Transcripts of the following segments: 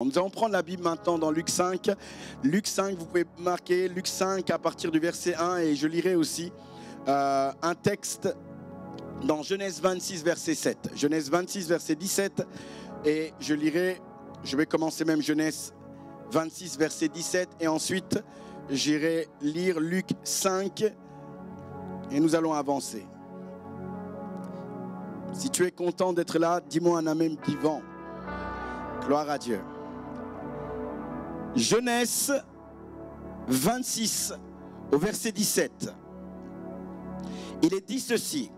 Nous allons prendre la Bible maintenant dans Luc 5. Luc 5, vous pouvez marquer Luc 5 à partir du verset 1 et je lirai aussi un texte dans Genèse 26 verset 7. Genèse 26 verset 17 et je vais commencer même Genèse 26 verset 17 et ensuite j'irai lire Luc 5 et nous allons avancer. Si tu es content d'être là, dis-moi un amen vivant. Gloire à Dieu. Genèse 26 au verset 17. Il est dit ceci.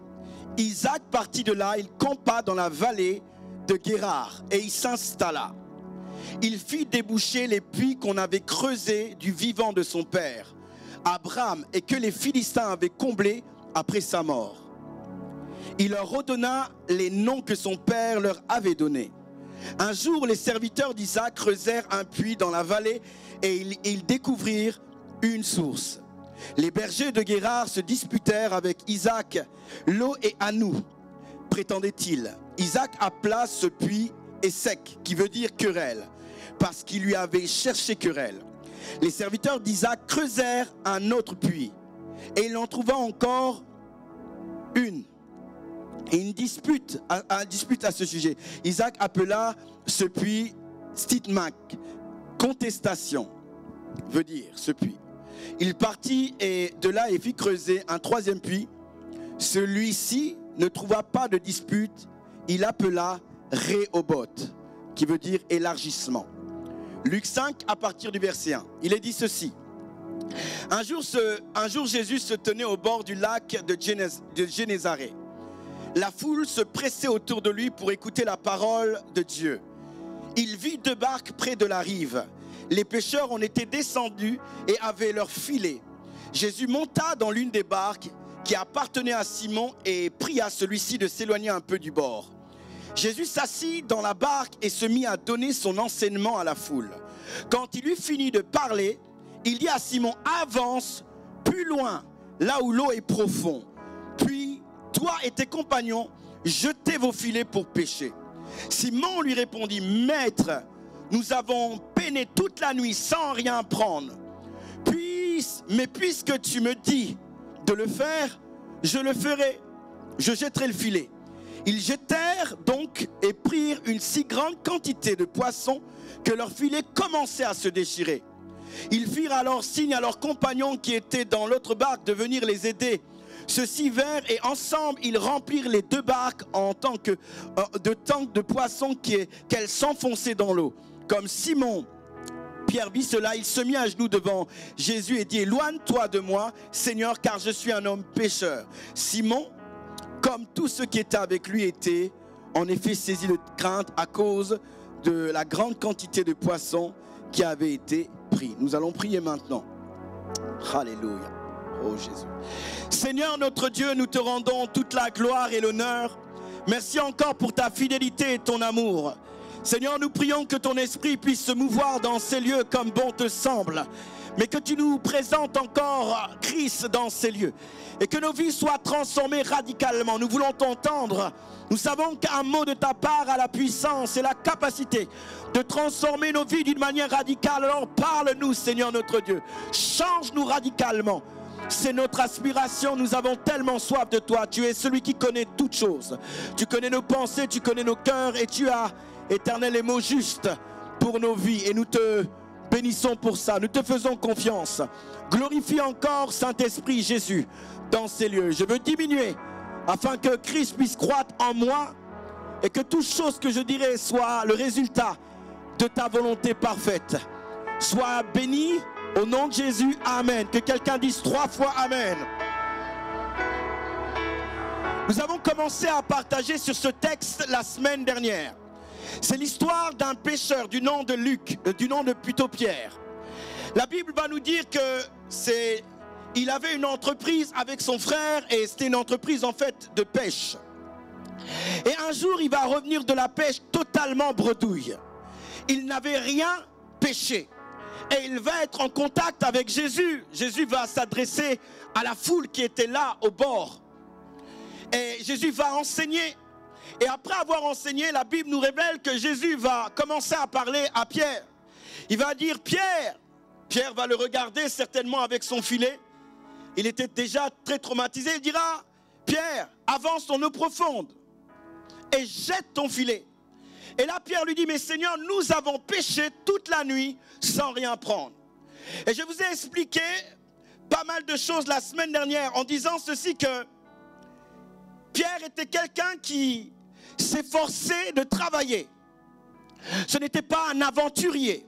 Isaac partit de là, il campa dans la vallée de Guérar et il s'installa. Il fit déboucher les puits qu'on avait creusés du vivant de son père, Abraham, et que les Philistins avaient comblés après sa mort. Il leur redonna les noms que son père leur avait donnés. Un jour, les serviteurs d'Isaac creusèrent un puits dans la vallée et ils découvrirent une source. Les bergers de Guérar se disputèrent avec Isaac. L'eau est à nous, prétendait-il. Isaac appela ce puits Essek, qui veut dire querelle, parce qu'il lui avait cherché querelle. Les serviteurs d'Isaac creusèrent un autre puits et il en trouva encore une. Et une dispute à ce sujet. Isaac appela ce puits Stitmak, contestation, veut dire ce puits. Il partit et de là et fit creuser un troisième puits. Celui-ci ne trouva pas de dispute. Il appela Rehoboth, qui veut dire élargissement. Luc 5 à partir du verset 1. Il est dit ceci. Un jour Jésus se tenait au bord du lac de Génézareth. La foule se pressait autour de lui pour écouter la parole de Dieu. Il vit deux barques près de la rive. Les pêcheurs en étaient descendus et avaient leurs filets. Jésus monta dans l'une des barques qui appartenait à Simon et pria celui-ci de s'éloigner un peu du bord. Jésus s'assit dans la barque et se mit à donner son enseignement à la foule. Quand il eut fini de parler, il dit à Simon, avance plus loin, là où l'eau est profonde. Puis, toi et tes compagnons, jetez vos filets pour pêcher. Simon lui répondit, Maître, nous avons peiné toute la nuit sans rien prendre. Mais puisque tu me dis de le faire, je le ferai. Je jetterai le filet. Ils jetèrent donc et prirent une si grande quantité de poissons que leurs filets commençaient à se déchirer. Ils firent alors signe à leurs compagnons qui étaient dans l'autre barque de venir les aider. Ceux-ci vinrent et ensemble ils remplirent les deux barques en tant que de tanks de poissons qu'elles s'enfonçaient dans l'eau. Comme Simon Pierre vit cela, il se mit à genoux devant Jésus et dit, éloigne-toi de moi, Seigneur, car je suis un homme pécheur. Simon, comme tous ceux qui étaient avec lui, étaient en effet saisis de crainte à cause de la grande quantité de poissons qui avaient été pris. Nous allons prier maintenant. Alléluia. Oh Jésus. Seigneur notre Dieu, nous te rendons toute la gloire et l'honneur. Merci encore pour ta fidélité et ton amour. Seigneur, nous prions que ton esprit puisse se mouvoir dans ces lieux comme bon te semble. Mais que tu nous présentes encore Christ dans ces lieux. Et que nos vies soient transformées radicalement. Nous voulons t'entendre. Nous savons qu'un mot de ta part a la puissance et la capacité de transformer nos vies d'une manière radicale. Alors parle-nous, Seigneur notre Dieu. Change-nous radicalement. C'est notre aspiration, nous avons tellement soif de toi. Tu es celui qui connaît toutes choses. Tu connais nos pensées, tu connais nos cœurs et tu as, Éternel, les mots justes pour nos vies. Et nous te bénissons pour ça, nous te faisons confiance. Glorifie encore Saint-Esprit Jésus dans ces lieux. Je veux diminuer afin que Christ puisse croître en moi et que toute chose que je dirai soit le résultat de ta volonté parfaite. Sois béni. Au nom de Jésus, Amen. Que quelqu'un dise 3 fois Amen. Nous avons commencé à partager sur ce texte la semaine dernière. C'est l'histoire d'un pêcheur du nom de Pierre. La Bible va nous dire qu'il avait une entreprise avec son frère et c'était une entreprise en fait de pêche. Et un jour, il va revenir de la pêche totalement bredouille. Il n'avait rien pêché. Et il va être en contact avec Jésus. Jésus va s'adresser à la foule qui était là au bord. Et Jésus va enseigner. Et après avoir enseigné, la Bible nous révèle que Jésus va commencer à parler à Pierre. Il va dire Pierre. Pierre va le regarder certainement avec son filet. Il était déjà très traumatisé. Il dira Pierre, avance en eau profonde et jette ton filet. Et là Pierre lui dit mais Seigneur, nous avons péché toute la nuit sans rien prendre. Et je vous ai expliqué pas mal de choses la semaine dernière en disant ceci, que Pierre était quelqu'un qui s'efforçait de travailler. Ce n'était pas un aventurier.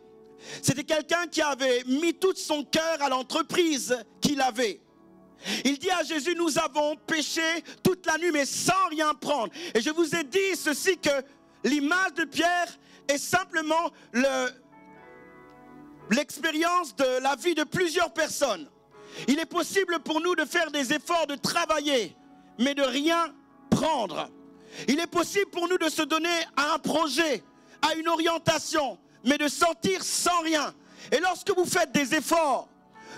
C'était quelqu'un qui avait mis tout son cœur à l'entreprise qu'il avait. Il dit à Jésus, nous avons péché toute la nuit mais sans rien prendre. Et je vous ai dit ceci, que l'image de Pierre est simplement l'expérience de la vie de plusieurs personnes. Il est possible pour nous de faire des efforts, de travailler, mais de rien prendre. Il est possible pour nous de se donner à un projet, à une orientation, mais de sortir sans rien. Et lorsque vous faites des efforts,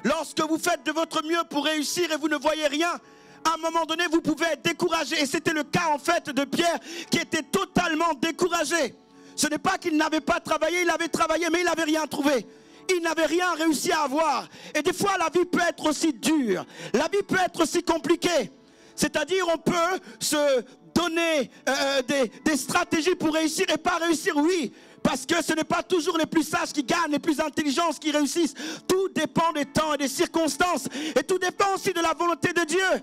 lorsque vous faites de votre mieux pour réussir et vous ne voyez rien, à un moment donné, vous pouvez être découragé. Et c'était le cas en fait de Pierre, qui était totalement découragé. Ce n'est pas qu'il n'avait pas travaillé, il avait travaillé, mais il n'avait rien trouvé. Il n'avait rien réussi à avoir. Et des fois, la vie peut être aussi dure. La vie peut être aussi compliquée. C'est-à-dire, on peut se donner des stratégies pour réussir et pas réussir, oui. Parce que ce n'est pas toujours les plus sages qui gagnent, les plus intelligents qui réussissent. Tout dépend des temps et des circonstances. Et tout dépend aussi de la volonté de Dieu.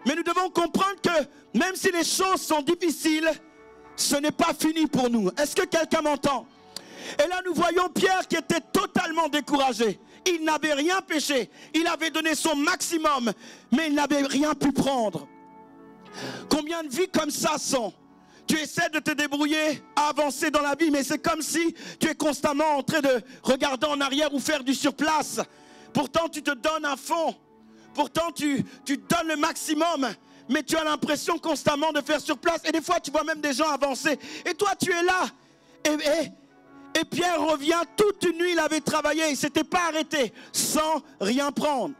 Mais nous devons comprendre que même si les choses sont difficiles, ce n'est pas fini pour nous. Est-ce que quelqu'un m'entend? Et là nous voyons Pierre qui était totalement découragé. Il n'avait rien péché. Il avait donné son maximum, mais il n'avait rien pu prendre. Combien de vies comme ça sont? Tu essaies de te débrouiller à avancer dans la vie, mais c'est comme si tu es constamment en train de regarder en arrière ou faire du surplace. Pourtant tu te donnes à fond. Pourtant tu donnes le maximum, mais tu as l'impression constamment de faire surplace. Et des fois tu vois même des gens avancer. Et toi tu es là. Et Pierre revient, toute une nuit il avait travaillé, il ne s'était pas arrêté, sans rien prendre.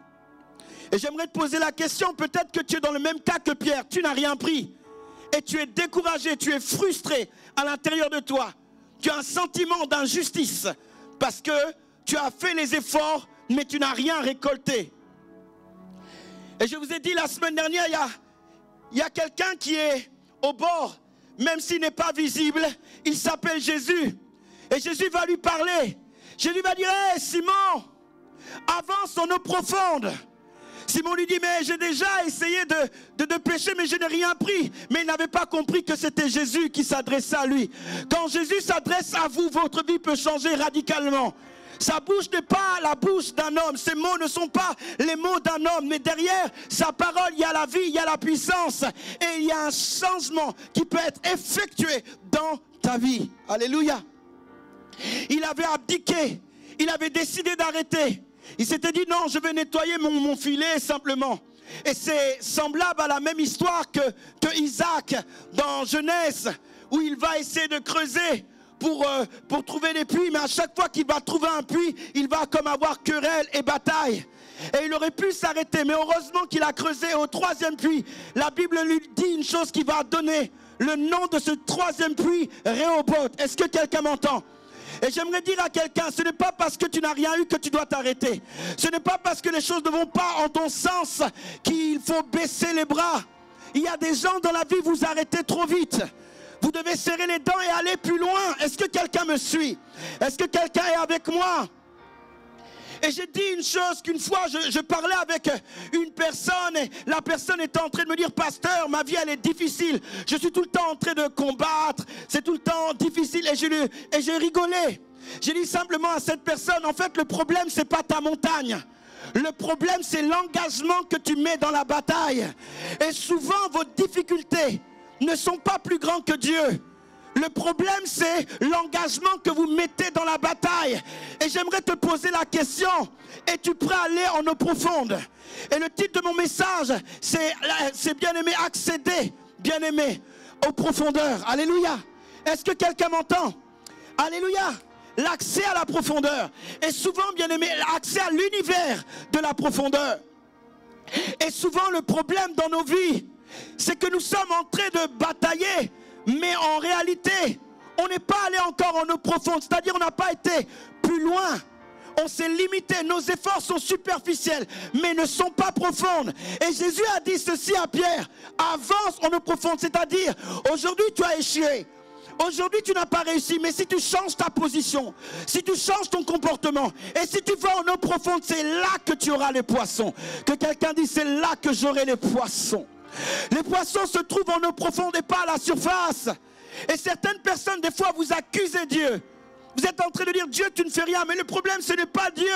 Et j'aimerais te poser la question, peut-être que tu es dans le même cas que Pierre, tu n'as rien pris. Et tu es découragé, tu es frustré à l'intérieur de toi. Tu as un sentiment d'injustice parce que tu as fait les efforts, mais tu n'as rien récolté. Et je vous ai dit la semaine dernière, il y a quelqu'un qui est au bord, même s'il n'est pas visible, il s'appelle Jésus. Et Jésus va lui parler. Jésus va dire, hey, Simon, avance en eau profonde. Simon lui dit, mais j'ai déjà essayé de pécher, mais je n'ai rien pris. Mais il n'avait pas compris que c'était Jésus qui s'adressait à lui. Quand Jésus s'adresse à vous, votre vie peut changer radicalement. Sa bouche n'est pas la bouche d'un homme. Ses mots ne sont pas les mots d'un homme. Mais derrière sa parole, il y a la vie, il y a la puissance. Et il y a un changement qui peut être effectué dans ta vie. Alléluia. Il avait abdiqué. Il avait décidé d'arrêter. Il s'était dit non, je vais nettoyer mon filet simplement. Et c'est semblable à la même histoire que Isaac dans Genèse, où il va essayer de creuser pour trouver des puits. Mais à chaque fois qu'il va trouver un puits, il va comme avoir querelle et bataille. Et il aurait pu s'arrêter, mais heureusement qu'il a creusé au troisième puits. La Bible lui dit une chose qui va donner le nom de ce troisième puits, Rehoboth. Est-ce que quelqu'un m'entend? Et j'aimerais dire à quelqu'un, ce n'est pas parce que tu n'as rien eu que tu dois t'arrêter. Ce n'est pas parce que les choses ne vont pas en ton sens qu'il faut baisser les bras. Il y a des gens dans la vie, vous arrêtez trop vite. Vous devez serrer les dents et aller plus loin. Est-ce que quelqu'un me suit? Est-ce que quelqu'un est avec moi? Et j'ai dit une chose, qu'une fois je parlais avec une personne et la personne était en train de me dire, pasteur, ma vie elle est difficile, je suis tout le temps en train de combattre, c'est tout le temps difficile. Et j'ai rigolé. J'ai dit simplement à cette personne, en fait le problème c'est pas ta montagne. Le problème c'est l'engagement que tu mets dans la bataille. Et souvent vos difficultés ne sont pas plus grandes que Dieu. Le problème, c'est l'engagement que vous mettez dans la bataille. Et j'aimerais te poser la question, es-tu prêt à aller en eau profonde? Et le titre de mon message, c'est bien-aimé, accéder, bien-aimé, aux profondeurs. Alléluia. Est-ce que quelqu'un m'entend? Alléluia. L'accès à la profondeur. Et souvent, bien-aimé, l'accès à l'univers de la profondeur. Et souvent, le problème dans nos vies, c'est que nous sommes en train de batailler, Mais en réalité, on n'est pas allé encore en eau profonde. C'est-à-dire on n'a pas été plus loin. On s'est limité. Nos efforts sont superficiels, mais ne sont pas profondes. Et Jésus a dit ceci à Pierre. Avance en eau profonde. C'est-à-dire, aujourd'hui tu as échoué. Aujourd'hui tu n'as pas réussi, mais si tu changes ta position, si tu changes ton comportement, et si tu vas en eau profonde, c'est là que tu auras les poissons. Que quelqu'un dise, c'est là que j'aurai les poissons. Les poissons se trouvent en eau profonde et pas à la surface. Et certaines personnes, des fois, vous accusez Dieu. Vous êtes en train de dire, Dieu, tu ne fais rien. Mais le problème, ce n'est pas Dieu.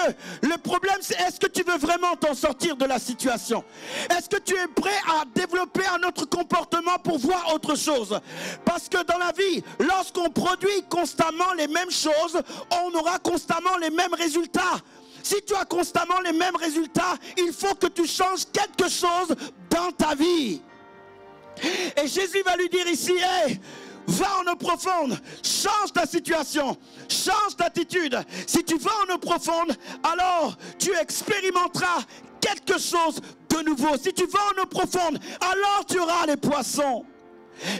Le problème, c'est est-ce que tu veux vraiment t'en sortir de la situation? Est-ce que tu es prêt à développer un autre comportement pour voir autre chose? Parce que dans la vie, lorsqu'on produit constamment les mêmes choses, on aura constamment les mêmes résultats. Si tu as constamment les mêmes résultats, il faut que tu changes quelque chose dans ta vie. Et Jésus va lui dire ici, hey, va en eau profonde, change ta situation, change d'attitude. Si tu vas en eau profonde, alors tu expérimenteras quelque chose de nouveau. Si tu vas en eau profonde, alors tu auras les poissons.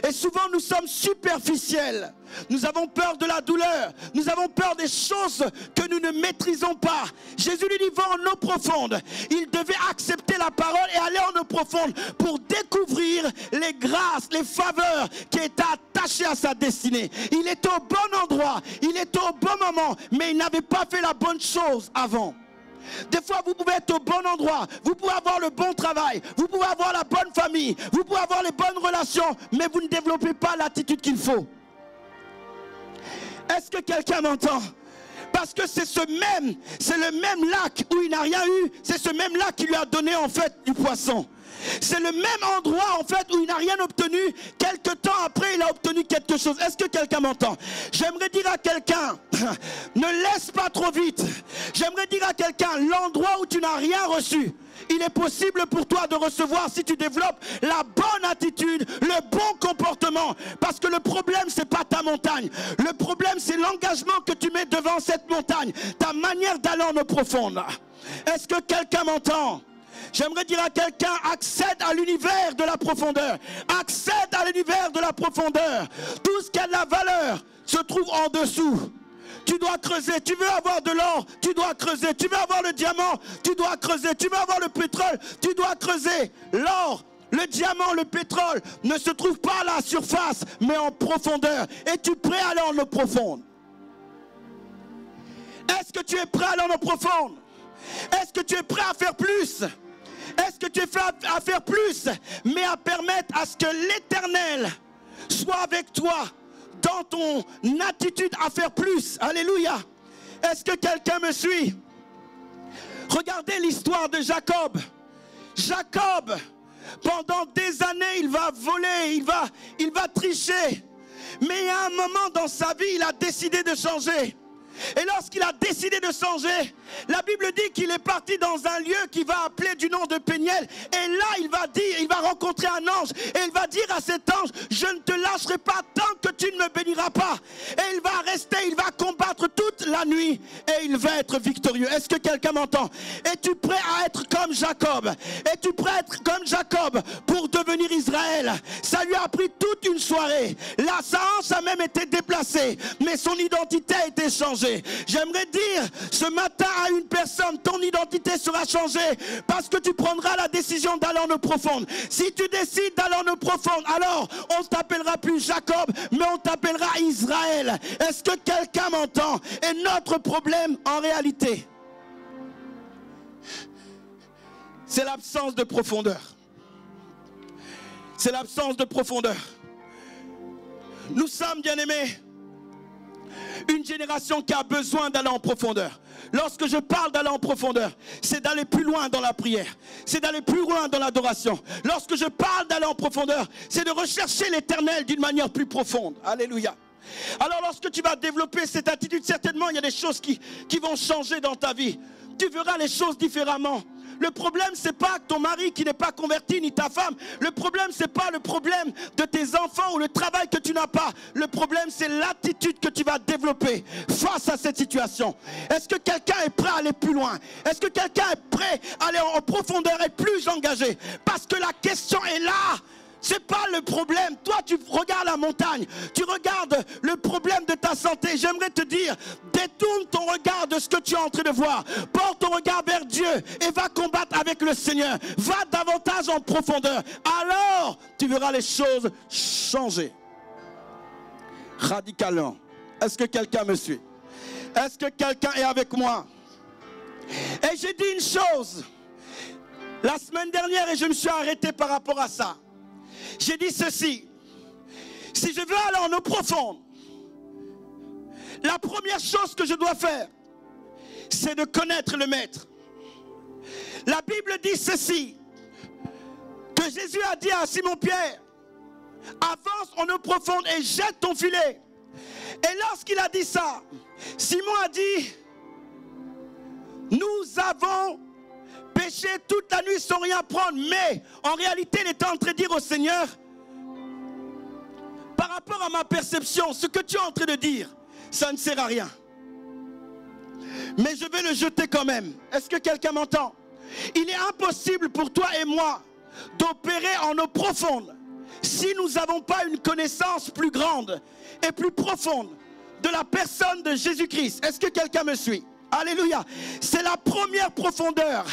Et souvent nous sommes superficiels. Nous avons peur de la douleur. Nous avons peur des choses que nous ne maîtrisons pas. Jésus lui dit, va en eau profonde. Il devait accepter la parole et aller en eau profonde pour découvrir les grâces, les faveurs qui étaient attachées à sa destinée. Il était au bon endroit, il était au bon moment, mais il n'avait pas fait la bonne chose avant. Des fois vous pouvez être au bon endroit, vous pouvez avoir le bon travail, vous pouvez avoir la bonne famille, vous pouvez avoir les bonnes relations, mais vous ne développez pas l'attitude qu'il faut. Est-ce que quelqu'un m'entend? Parce que c'est le même lac où il n'a rien eu, c'est ce même lac qui lui a donné en fait du poisson. C'est le même endroit en fait où il n'a rien obtenu. Quelque temps après, il a obtenu quelque chose. Est-ce que quelqu'un m'entend? J'aimerais dire à quelqu'un, ne laisse pas trop vite. J'aimerais dire à quelqu'un, l'endroit où tu n'as rien reçu, il est possible pour toi de recevoir si tu développes la bonne attitude, le bon comportement. Parce que le problème, c'est pas ta montagne. Le problème, c'est l'engagement que tu mets devant cette montagne. Ta manière d'aller en eau profonde. Est-ce que quelqu'un m'entend? J'aimerais dire à quelqu'un, accède à l'univers de la profondeur. Accède à l'univers de la profondeur. Tout ce qui a de la valeur se trouve en dessous. Tu dois creuser. Tu veux avoir de l'or, tu dois creuser. Tu veux avoir le diamant, tu dois creuser. Tu veux avoir le pétrole, tu dois creuser. L'or, le diamant, le pétrole ne se trouvent pas à la surface, mais en profondeur. Es-tu prêt à aller en eau profonde? Est-ce que tu es prêt à aller en eau profonde? Est-ce que tu es prêt à faire plus? Est-ce que tu es prêt à faire plus, mais à permettre à ce que l'Éternel soit avec toi dans ton attitude à faire plus? Alléluia. Est-ce que quelqu'un me suit? Regardez l'histoire de Jacob. Jacob, pendant des années, il va voler, il va tricher. Mais il y a un moment dans sa vie, il a décidé de changer. Et lorsqu'il a décidé de changer, la Bible dit qu'il est parti dans un lieu qu'il va appeler du nom de Péniel. Et là, il va rencontrer un ange. Et il va dire à cet ange, je ne te lâcherai pas tant que tu ne me béniras pas. Et il va rester, il va combattre toute la nuit. Et il va être victorieux. Est-ce que quelqu'un m'entend? Es-tu prêt à être comme Jacob? Es-tu prêt à être comme Jacob pour devenir Israël? Ça lui a pris toute une soirée. Là, sa hanche a même été déplacée. Mais son identité a été changée. J'aimerais dire ce matin à une personne, ton identité sera changée parce que tu prendras la décision d'aller en eau profonde. Si tu décides d'aller en eau profonde, alors on ne t'appellera plus Jacob, mais on t'appellera Israël. Est-ce que quelqu'un m'entend? Et notre problème en réalité, c'est l'absence de profondeur. C'est l'absence de profondeur. Nous sommes, bien-aimés, une génération qui a besoin d'aller en profondeur. Lorsque je parle d'aller en profondeur, c'est d'aller plus loin dans la prière. C'est d'aller plus loin dans l'adoration. Lorsque je parle d'aller en profondeur, c'est de rechercher l'Éternel d'une manière plus profonde. Alléluia. Alors lorsque tu vas développer cette attitude, certainement il y a des choses qui vont changer dans ta vie. Tu verras les choses différemment. Le problème, c'est pas ton mari qui n'est pas converti, ni ta femme. Le problème, c'est pas le problème de tes enfants ou le travail que tu n'as pas. Le problème, c'est l'attitude que tu vas développer face à cette situation. Est-ce que quelqu'un est prêt à aller plus loin? Est-ce que quelqu'un est prêt à aller en profondeur et plus engagé? Parce que la question est là. Ce n'est pas le problème. Toi, tu regardes la montagne. Tu regardes le problème de ta santé. J'aimerais te dire, détourne ton regard de ce que tu es en train de voir. Porte ton regard vers Dieu et va combattre avec le Seigneur. Va davantage en profondeur. Alors, tu verras les choses changer. Radicalement. Est-ce que quelqu'un me suit? Est-ce que quelqu'un est avec moi? Et j'ai dit une chose la semaine dernière et je me suis arrêté par rapport à ça. J'ai dit ceci: si je veux aller en eau profonde, la première chose que je dois faire, c'est de connaître le Maître. La Bible dit ceci, que Jésus a dit à Simon-Pierre: avance en eau profonde et jette ton filet. Et lorsqu'il a dit ça, Simon a dit: nous avons péché toute la nuit sans rien prendre. Mais en réalité, il était en train de dire au Seigneur: par rapport à ma perception, ce que tu es en train de dire, ça ne sert à rien. Mais je vais le jeter quand même. Est-ce que quelqu'un m'entend? Il est impossible pour toi et moi d'opérer en eau profonde si nous n'avons pas une connaissance plus grande et plus profonde de la personne de Jésus-Christ. Est-ce que quelqu'un me suit? Alléluia. C'est la première profondeur.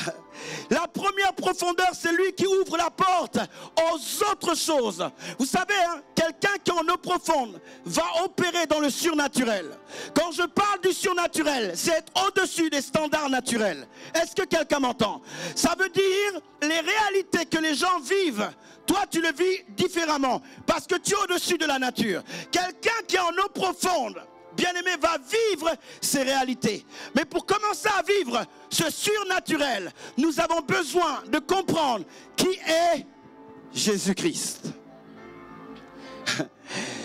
La première profondeur, c'est lui qui ouvre la porte aux autres choses. Vous savez, hein, quelqu'un qui est en eau profonde va opérer dans le surnaturel. Quand je parle du surnaturel, c'est être au-dessus des standards naturels. Est-ce que quelqu'un m'entend? Ça veut dire les réalités que les gens vivent. Toi, tu le vis différemment parce que tu es au-dessus de la nature. Quelqu'un qui est en eau profonde, bien-aimé, va vivre ces réalités. Mais pour commencer à vivre ce surnaturel, nous avons besoin de comprendre qui est Jésus-Christ.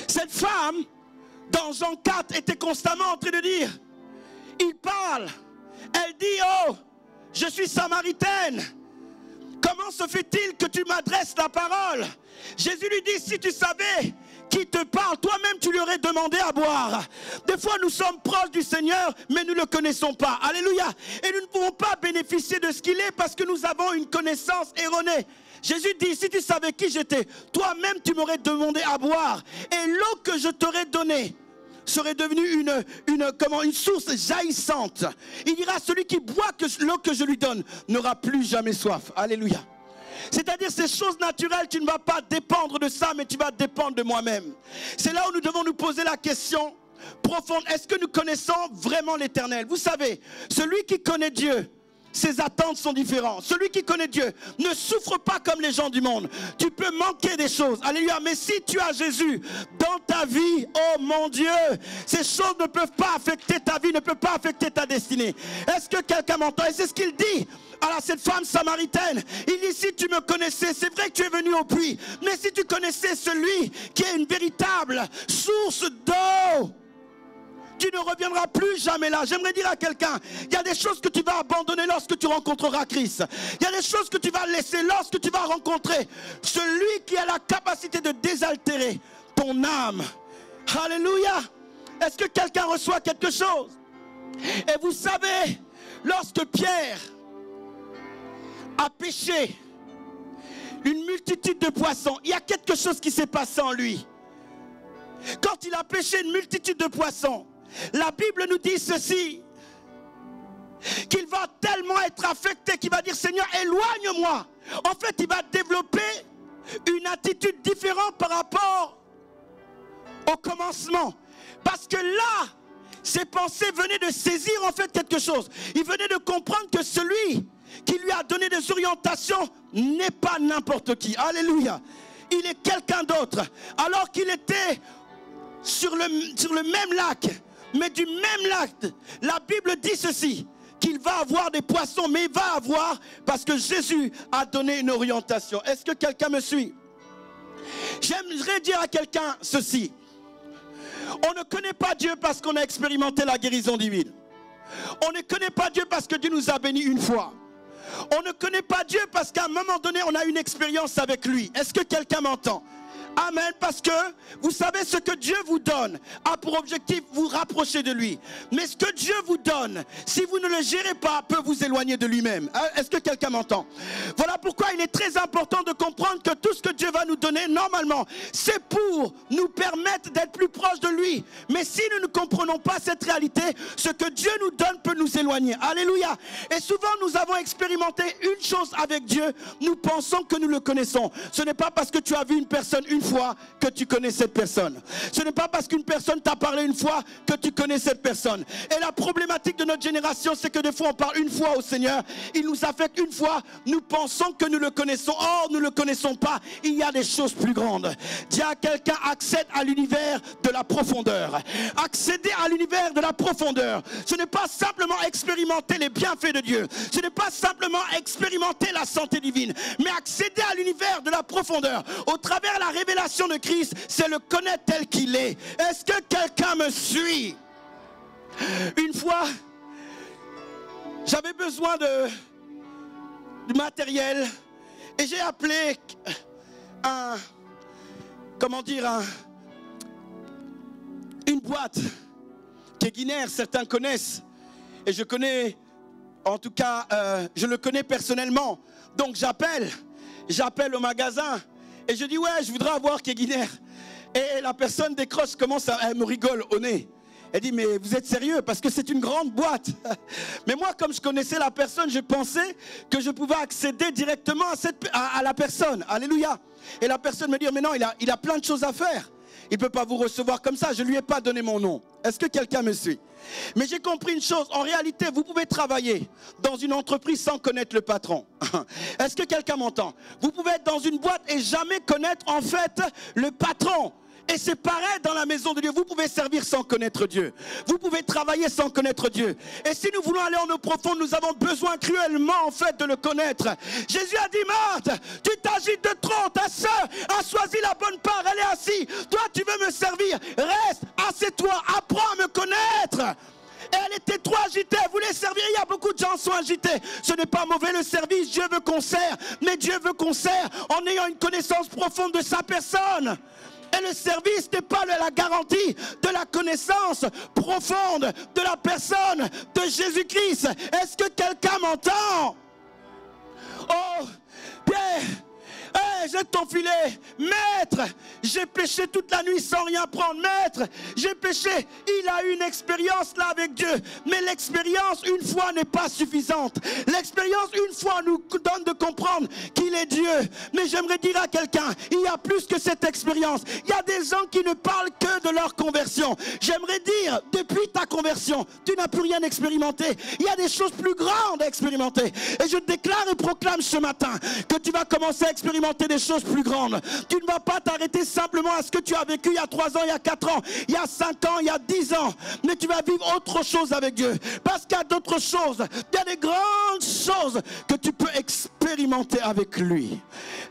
Cette femme, dans Jean 4, était constamment en train de dire, il parle, elle dit: oh, je suis samaritaine. Comment se fait-il que tu m'adresses la parole? Jésus lui dit: si tu savais qui te parle, toi-même tu lui aurais demandé à boire. Des fois nous sommes proches du Seigneur, mais nous ne le connaissons pas. Alléluia. Et nous ne pouvons pas bénéficier de ce qu'il est parce que nous avons une connaissance erronée. Jésus dit: si tu savais qui j'étais, toi-même tu m'aurais demandé à boire. Et l'eau que je t'aurais donnée serait devenue une source jaillissante. Il dira: celui qui boit l'eau que je lui donne n'aura plus jamais soif. Alléluia. C'est-à-dire ces choses naturelles, tu ne vas pas dépendre de ça, mais tu vas dépendre de moi-même. C'est là où nous devons nous poser la question profonde: est-ce que nous connaissons vraiment l'Éternel? Vous savez, celui qui connaît Dieu, ses attentes sont différentes. Celui qui connaît Dieu ne souffre pas comme les gens du monde. Tu peux manquer des choses, alléluia, mais si tu as Jésus dans ta vie, oh mon Dieu, ces choses ne peuvent pas affecter ta vie, ne peuvent pas affecter ta destinée. Est-ce que quelqu'un m'entend? Et c'est ce qu'il dit à cette femme samaritaine. Il dit: si tu me connaissais, c'est vrai que tu es venu au puits, mais si tu connaissais celui qui est une véritable source d'eau, tu ne reviendras plus jamais là. J'aimerais dire à quelqu'un, il y a des choses que tu vas abandonner lorsque tu rencontreras Christ. Il y a des choses que tu vas laisser lorsque tu vas rencontrer celui qui a la capacité de désaltérer ton âme. Alléluia. Est-ce que quelqu'un reçoit quelque chose? Et vous savez, lorsque Pierre a pêché une multitude de poissons, il y a quelque chose qui s'est passé en lui. Quand il a pêché une multitude de poissons, la Bible nous dit ceci, qu'il va tellement être affecté qu'il va dire: Seigneur, éloigne-moi. En fait, il va développer une attitude différente par rapport au commencement. Parce que là, ses pensées venaient de saisir en fait quelque chose. Il venait de comprendre que celui qui lui a donné des orientations n'est pas n'importe qui. Alléluia. Il est quelqu'un d'autre. Alors qu'il était sur le même lac, mais du même lac, la Bible dit ceci, qu'il va avoir des poissons, mais il va avoir, parce que Jésus a donné une orientation. Est-ce que quelqu'un me suit? J'aimerais dire à quelqu'un ceci: on ne connaît pas Dieu parce qu'on a expérimenté la guérison divine. On ne connaît pas Dieu parce que Dieu nous a bénis une fois. On ne connaît pas Dieu parce qu'à un moment donné, on a une expérience avec lui. Est-ce que quelqu'un m'entend? Amen. Parce que vous savez, ce que Dieu vous donne a pour objectif vous rapprocher de lui. Mais ce que Dieu vous donne, si vous ne le gérez pas, peut vous éloigner de lui-même. Est-ce que quelqu'un m'entend? Voilà pourquoi il est très important de comprendre que tout ce que Dieu va nous donner, normalement, c'est pour nous permettre d'être plus proches de lui. Mais si nous ne comprenons pas cette réalité, ce que Dieu nous donne peut nous éloigner. Alléluia. Et souvent, nous avons expérimenté une chose avec Dieu. Nous pensons que nous le connaissons. Ce n'est pas parce que tu as vu une personne une fois que tu connais cette personne. Ce n'est pas parce qu'une personne t'a parlé une fois que tu connais cette personne. Et la problématique de notre génération, c'est que des fois on parle une fois au Seigneur, il nous affecte une fois, nous pensons que nous le connaissons. Or, nous ne le connaissons pas. Il y a des choses plus grandes. Dis à quelqu'un, accède à l'univers de la profondeur. Accéder à l'univers de la profondeur, ce n'est pas simplement expérimenter les bienfaits de Dieu. Ce n'est pas simplement expérimenter la santé divine, mais accéder à l'univers de la profondeur au travers de la révélation de Christ, c'est le connaître tel qu'il est. Est-ce que quelqu'un me suit? Une fois, j'avais besoin de matériel et j'ai appelé une boîte qui est Guinaire, certains connaissent, et je connais, en tout cas, je le connais personnellement. Donc j'appelle au magasin et je dis ouais, je voudrais avoir Guinaire. Et la personne décroche, elle me rigole au nez. Elle dit mais vous êtes sérieux? Parce que c'est une grande boîte. Mais moi, comme je connaissais la personne, je pensais que je pouvais accéder directement à la personne. Alléluia. Et la personne me dit mais non, il a plein de choses à faire. Il ne peut pas vous recevoir comme ça, je ne lui ai pas donné mon nom. Est-ce que quelqu'un me suit? Mais j'ai compris une chose, en réalité, vous pouvez travailler dans une entreprise sans connaître le patron. Est-ce que quelqu'un m'entend? Vous pouvez être dans une boîte et jamais connaître en fait le patron. Et c'est pareil dans la maison de Dieu. Vous pouvez servir sans connaître Dieu. Vous pouvez travailler sans connaître Dieu. Et si nous voulons aller en eau profonde, nous avons besoin cruellement en fait de le connaître. Jésus a dit Marthe, tu t'agites de trop. Ta sœur a choisi la bonne part. Elle est assise. Toi, tu veux me servir. Reste, assieds-toi, apprends à me connaître. Et elle était trop agitée, elle voulait servir. Il y a beaucoup de gens qui sont agités. Ce n'est pas mauvais le service, Dieu veut qu'on sert. Mais Dieu veut qu'on sert en ayant une connaissance profonde de sa personne. Et le service n'est pas la garantie de la connaissance profonde de la personne de Jésus-Christ. Est-ce que quelqu'un m'entend? Oh, Pierre, hey, jette ton filet. Maître, j'ai pêché toute la nuit sans rien prendre. Maître, j'ai pêché. Il a eu une expérience là avec Dieu. Mais l'expérience une fois n'est pas suffisante. L'expérience une fois nous donne de comprendre qu'il est Dieu. Mais j'aimerais dire à quelqu'un, il y a plus que cette expérience. Il y a des gens qui ne parlent que de leur conversion. J'aimerais dire, depuis ta conversion, tu n'as plus rien expérimenté. Il y a des choses plus grandes à expérimenter. Et je déclare et proclame ce matin que tu vas commencer à expérimenter des choses plus grandes. Tu ne vas pas t'arrêter simplement à ce que tu as vécu il y a 3 ans, il y a 4 ans, il y a 5 ans, il y a 10 ans. Mais tu vas vivre autre chose avec Dieu. Parce qu'il y a d'autres choses. Il y a des grandes choses que tu peux expérimenter avec lui.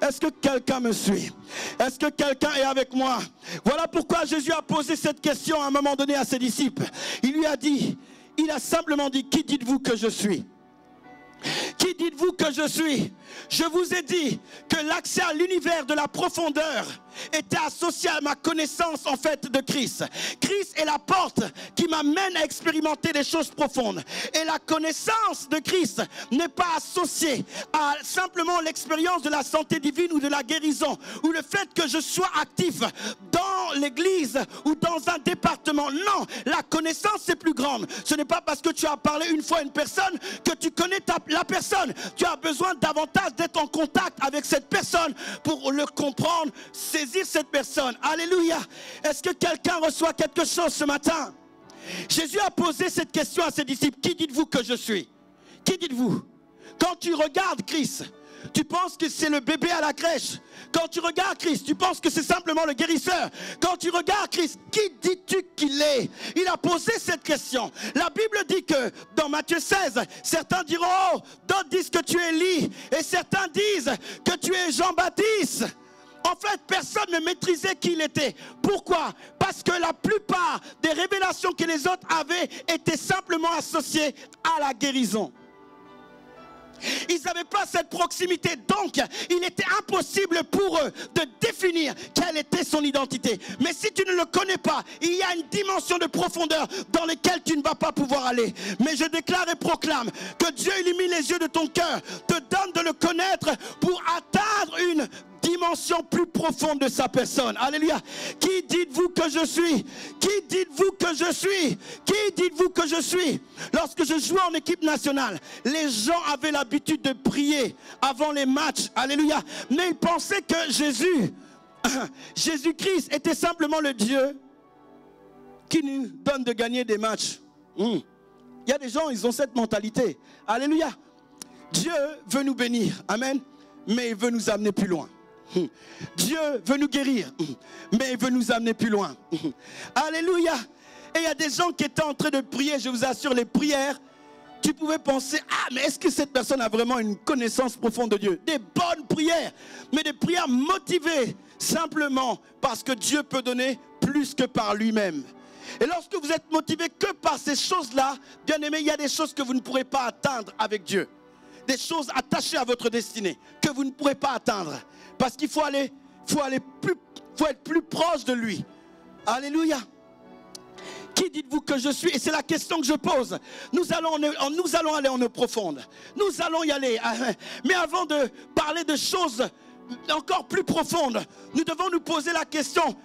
Est-ce que quelqu'un me suit? Est-ce que quelqu'un est avec moi? Voilà pourquoi Jésus a posé cette question à un moment donné à ses disciples. Il lui a dit, il a simplement dit, qui dites-vous que je suis? Qui dites-vous que je suis? Je vous ai dit que l'accès à l'univers de la profondeur était associé à ma connaissance en fait de Christ. Christ est la porte qui m'amène à expérimenter des choses profondes. Et la connaissance de Christ n'est pas associée à simplement l'expérience de la santé divine ou de la guérison, ou le fait que je sois actif dans l'église ou dans un département. Non, la connaissance c'est plus grande. Ce n'est pas parce que tu as parlé une fois à une personne que tu connais la personne. Tu as besoin davantage d'être en contact avec cette personne pour le comprendre, saisir cette personne. Alléluia. Est-ce que quelqu'un reçoit quelque chose ce matin? Jésus a posé cette question à ses disciples. Qui dites-vous que je suis? Qui dites-vous? Quand tu regardes Christ, tu penses que c'est le bébé à la crèche. Quand tu regardes Christ, tu penses que c'est simplement le guérisseur. Quand tu regardes Christ, qui dis-tu qu'il est? Il a posé cette question. La Bible dit que dans Matthieu 16, certains diront, oh, d'autres disent que tu es Élie, et certains disent que tu es Jean-Baptiste. En fait, personne ne maîtrisait qui il était. Pourquoi? Parce que la plupart des révélations que les autres avaient étaient simplement associées à la guérison. Ils n'avaient pas cette proximité. Donc, il était impossible pour eux de définir quelle était son identité. Mais si tu ne le connais pas, il y a une dimension de profondeur dans laquelle tu ne vas pas pouvoir aller. Mais je déclare et proclame que Dieu illumine les yeux de ton cœur, te donne de le connaître pour atteindre une dimension plus profonde de sa personne. Alléluia. Qui dites-vous que je suis? Qui dites-vous que je suis? Qui dites-vous que je suis? Lorsque je jouais en équipe nationale, les gens avaient l'habitude de prier avant les matchs. Alléluia. Mais ils pensaient que Jésus-Christ était simplement le Dieu qui nous donne de gagner des matchs. Il y a des gens, ils ont cette mentalité. Alléluia. Dieu veut nous bénir. Amen. Mais il veut nous amener plus loin. Dieu veut nous guérir, mais il veut nous amener plus loin. Alléluia. Et il y a des gens qui étaient en train de prier, je vous assure, les prières, tu pouvais penser, ah, mais est-ce que cette personne a vraiment une connaissance profonde de Dieu? Des bonnes prières, mais des prières motivées, simplement parce que Dieu peut donner plus que par lui-même. Et lorsque vous êtes motivé que par ces choses-là, bien aimé, il y a des choses que vous ne pourrez pas atteindre avec Dieu. Des choses attachées à votre destinée que vous ne pourrez pas atteindre. Parce qu'il faut être plus proche de lui. Alléluia. Qui dites-vous que je suis? Et c'est la question que je pose. Nous allons aller en eau profonde. Nous allons y aller. Mais avant de parler de choses encore plus profondes, nous devons nous poser la question.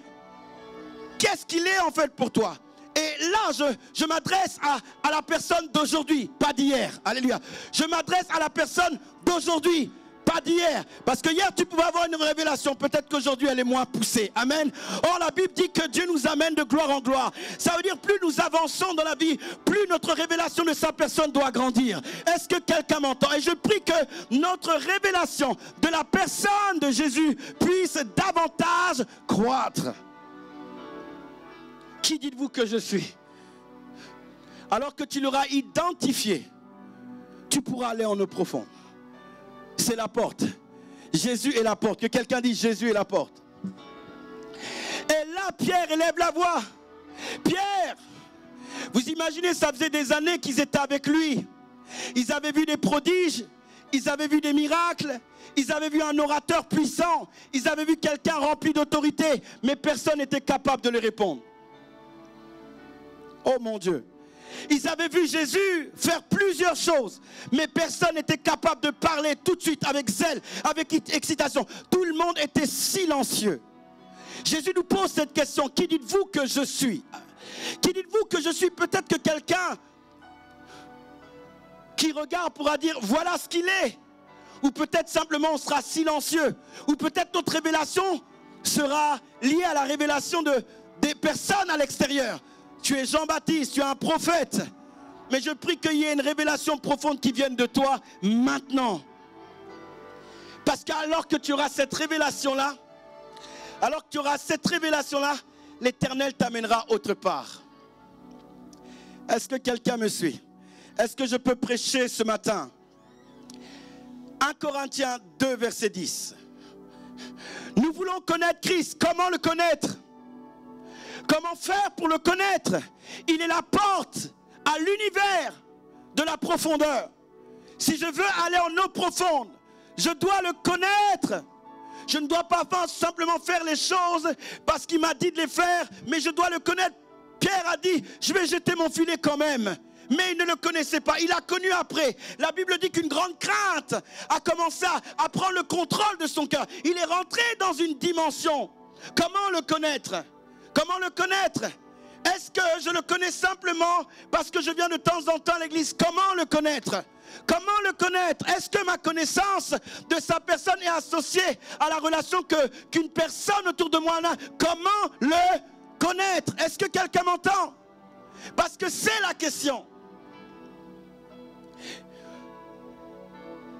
Qu'est-ce qu'il est en fait pour toi? Et là, je m'adresse à la personne d'aujourd'hui, pas d'hier. Alléluia. Je m'adresse à la personne d'aujourd'hui, pas d'hier. Parce que hier, tu pouvais avoir une révélation. Peut-être qu'aujourd'hui, elle est moins poussée. Amen. Or, la Bible dit que Dieu nous amène de gloire en gloire. Ça veut dire plus nous avançons dans la vie, plus notre révélation de sa personne doit grandir. Est-ce que quelqu'un m'entend? Et je prie que notre révélation de la personne de Jésus puisse davantage croître. Qui dites-vous que je suis? Alors que tu l'auras identifié, tu pourras aller en eau profonde. C'est la porte. Jésus est la porte. Que quelqu'un dise Jésus est la porte. Et là, Pierre élève la voix. Pierre, vous imaginez, ça faisait des années qu'ils étaient avec lui. Ils avaient vu des prodiges, ils avaient vu des miracles, ils avaient vu un orateur puissant, ils avaient vu quelqu'un rempli d'autorité, mais personne n'était capable de lui répondre. Oh mon Dieu. Ils avaient vu Jésus faire plusieurs choses, mais personne n'était capable de parler tout de suite avec zèle, avec excitation. Tout le monde était silencieux. Jésus nous pose cette question. Qui dites-vous que je suis? Qui dites-vous que je suis? Peut-être que quelqu'un qui regarde pourra dire voilà ce qu'il est. Ou peut-être simplement on sera silencieux. Ou peut-être notre révélation sera liée à la révélation des personnes à l'extérieur. Tu es Jean-Baptiste, tu es un prophète. Mais je prie qu'il y ait une révélation profonde qui vienne de toi maintenant. Parce qu'alors que tu auras cette révélation-là, l'Éternel t'amènera autre part. Est-ce que quelqu'un me suit? Est-ce que je peux prêcher ce matin? 1 Corinthiens 2, verset 10. Nous voulons connaître Christ. Comment le connaître? Comment faire pour le connaître? Il est la porte à l'univers de la profondeur. Si je veux aller en eau profonde, je dois le connaître. Je ne dois pas simplement faire les choses parce qu'il m'a dit de les faire, mais je dois le connaître. Pierre a dit, je vais jeter mon filet quand même. Mais il ne le connaissait pas, il a connu après. La Bible dit qu'une grande crainte a commencé à prendre le contrôle de son cœur. Il est rentré dans une dimension. Comment le connaître? Comment le connaître? Est-ce que je le connais simplement parce que je viens de temps en temps à l'église? Comment le connaître? Comment le connaître? Est-ce que ma connaissance de sa personne est associée à la relation qu'une personne autour de moi a? Comment le connaître? Est-ce que quelqu'un m'entend? Parce que c'est la question.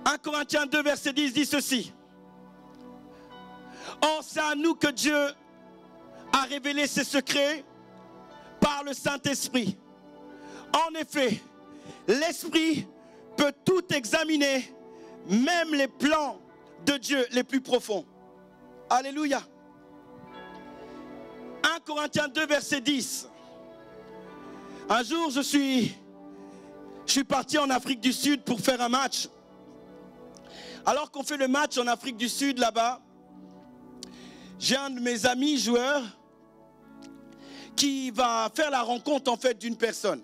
1 Corinthiens 2, verset 10 dit ceci. Or, c'est à nous que Dieu a révélé ses secrets par le Saint-Esprit. En effet, l'Esprit peut tout examiner, même les plans de Dieu les plus profonds. Alléluia. 1 Corinthiens 2, verset 10. Un jour, je suis parti en Afrique du Sud pour faire un match. Alors qu'on fait le match en Afrique du Sud là-bas, j'ai un de mes amis joueurs qui va faire la rencontre en fait d'une personne.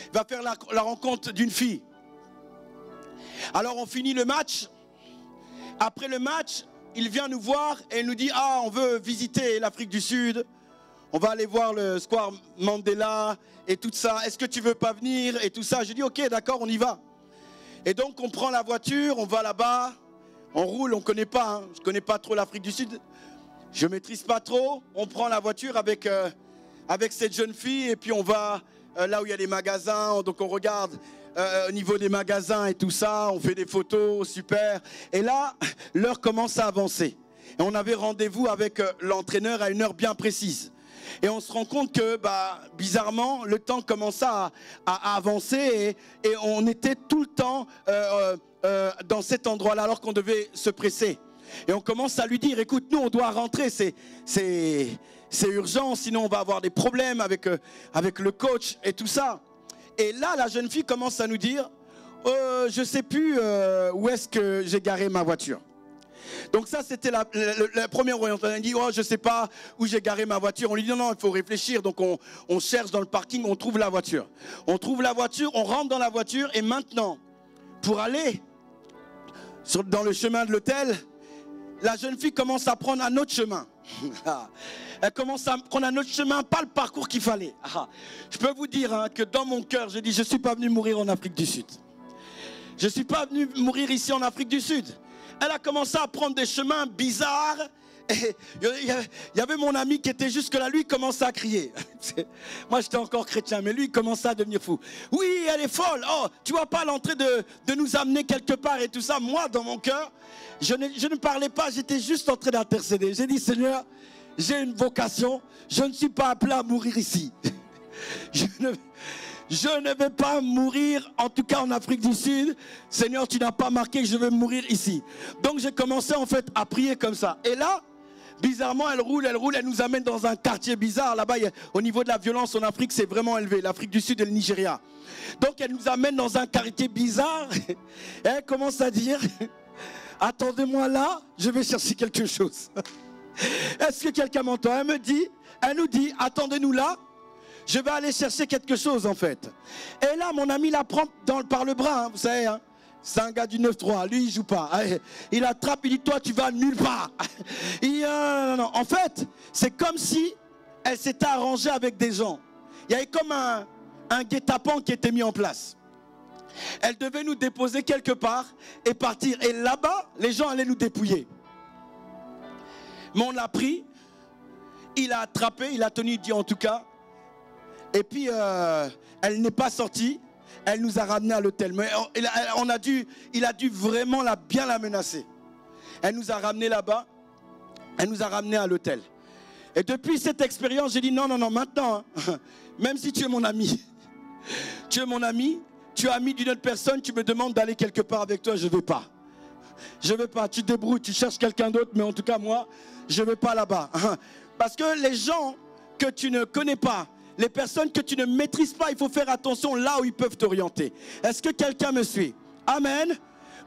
Il va faire la rencontre d'une fille. Alors on finit le match. Après le match, il vient nous voir et il nous dit « Ah, on veut visiter l'Afrique du Sud. On va aller voir le Square Mandela et tout ça. Est-ce que tu veux pas venir ?» et tout ça. Je dis « Ok, d'accord, on y va. » Et donc on prend la voiture, on va là-bas, on roule, on ne connaît pas. Hein. Je ne connais pas trop l'Afrique du Sud. Je ne maîtrise pas trop. On prend la voiture avec cette jeune fille et puis on va là où il y a les magasins. Donc on regarde au niveau des magasins et tout ça. On fait des photos, super. Et là, l'heure commence à avancer. Et on avait rendez-vous avec l'entraîneur à une heure bien précise. Et on se rend compte que, bizarrement, le temps commença à avancer et on était tout le temps dans cet endroit-là alors qu'on devait se presser. Et on commence à lui dire, écoute, nous on doit rentrer, c'est urgent, sinon on va avoir des problèmes avec le coach et tout ça. Et là, la jeune fille commence à nous dire, je ne sais plus où est-ce que j'ai garé ma voiture. Donc ça, c'était la première orientation. Elle dit, oh, je ne sais pas où j'ai garé ma voiture. On lui dit, non, non, il faut réfléchir. Donc on cherche dans le parking, on trouve la voiture. On trouve la voiture, on rentre dans la voiture. Et maintenant, pour aller dans le chemin de l'hôtel, la jeune fille commence à prendre un autre chemin. Elle commence à prendre un autre chemin, pas le parcours qu'il fallait. Je peux vous dire que dans mon cœur, je dis, je ne suis pas venu mourir en Afrique du Sud. Je ne suis pas venu mourir ici en Afrique du Sud. Elle a commencé à prendre des chemins bizarres. Et il y avait mon ami qui était jusque là, lui il commençait à crier. Moi j'étais encore chrétien, mais lui il commençait à devenir fou. Oui, elle est folle. Oh, tu vois pas l'entrée de nous amener quelque part et tout ça. Moi dans mon cœur, je ne parlais pas, j'étais juste en train d'intercéder. J'ai dit, Seigneur, j'ai une vocation, je ne suis pas appelé à mourir ici. Je ne vais pas mourir, en tout cas en Afrique du Sud. Seigneur, tu n'as pas marqué que je vais mourir ici. Donc j'ai commencé en fait à prier comme ça. Et là, bizarrement, elle roule, elle nous amène dans un quartier bizarre. Là-bas, au niveau de la violence en Afrique, c'est vraiment élevé. L'Afrique du Sud et le Nigeria. Donc elle nous amène dans un quartier bizarre. Et elle commence à dire, attendez-moi là, je vais chercher quelque chose. Est-ce que quelqu'un m'entend? Elle nous dit, attendez-nous là. Je vais aller chercher quelque chose en fait. Et là, mon ami la prend par le bras, hein, vous savez. Hein, c'est un gars du 9-3, lui il joue pas. Il attrape, il dit, toi tu vas nulle part. Il dit, non. En fait, c'est comme si elle s'était arrangée avec des gens. Il y avait comme un guet-apens qui était mis en place. Elle devait nous déposer quelque part et partir. Et là-bas, les gens allaient nous dépouiller. Mais on l'a pris, il a attrapé, il a tenu, il dit en tout cas. Et puis, elle n'est pas sortie. Elle nous a ramenés à l'hôtel. Mais il a dû vraiment bien la menacer. Elle nous a ramenés là-bas. Elle nous a ramenés à l'hôtel. Et depuis cette expérience, j'ai dit non, maintenant, hein, même si tu es mon ami, tu es ami d'une autre personne, tu me demandes d'aller quelque part avec toi, je ne vais pas. Je ne vais pas. Tu te débrouilles, tu cherches quelqu'un d'autre, mais en tout cas, moi, je ne vais pas là-bas. Parce que les gens que tu ne connais pas, les personnes que tu ne maîtrises pas, il faut faire attention là où ils peuvent t'orienter. Est-ce que quelqu'un me suit? Amen.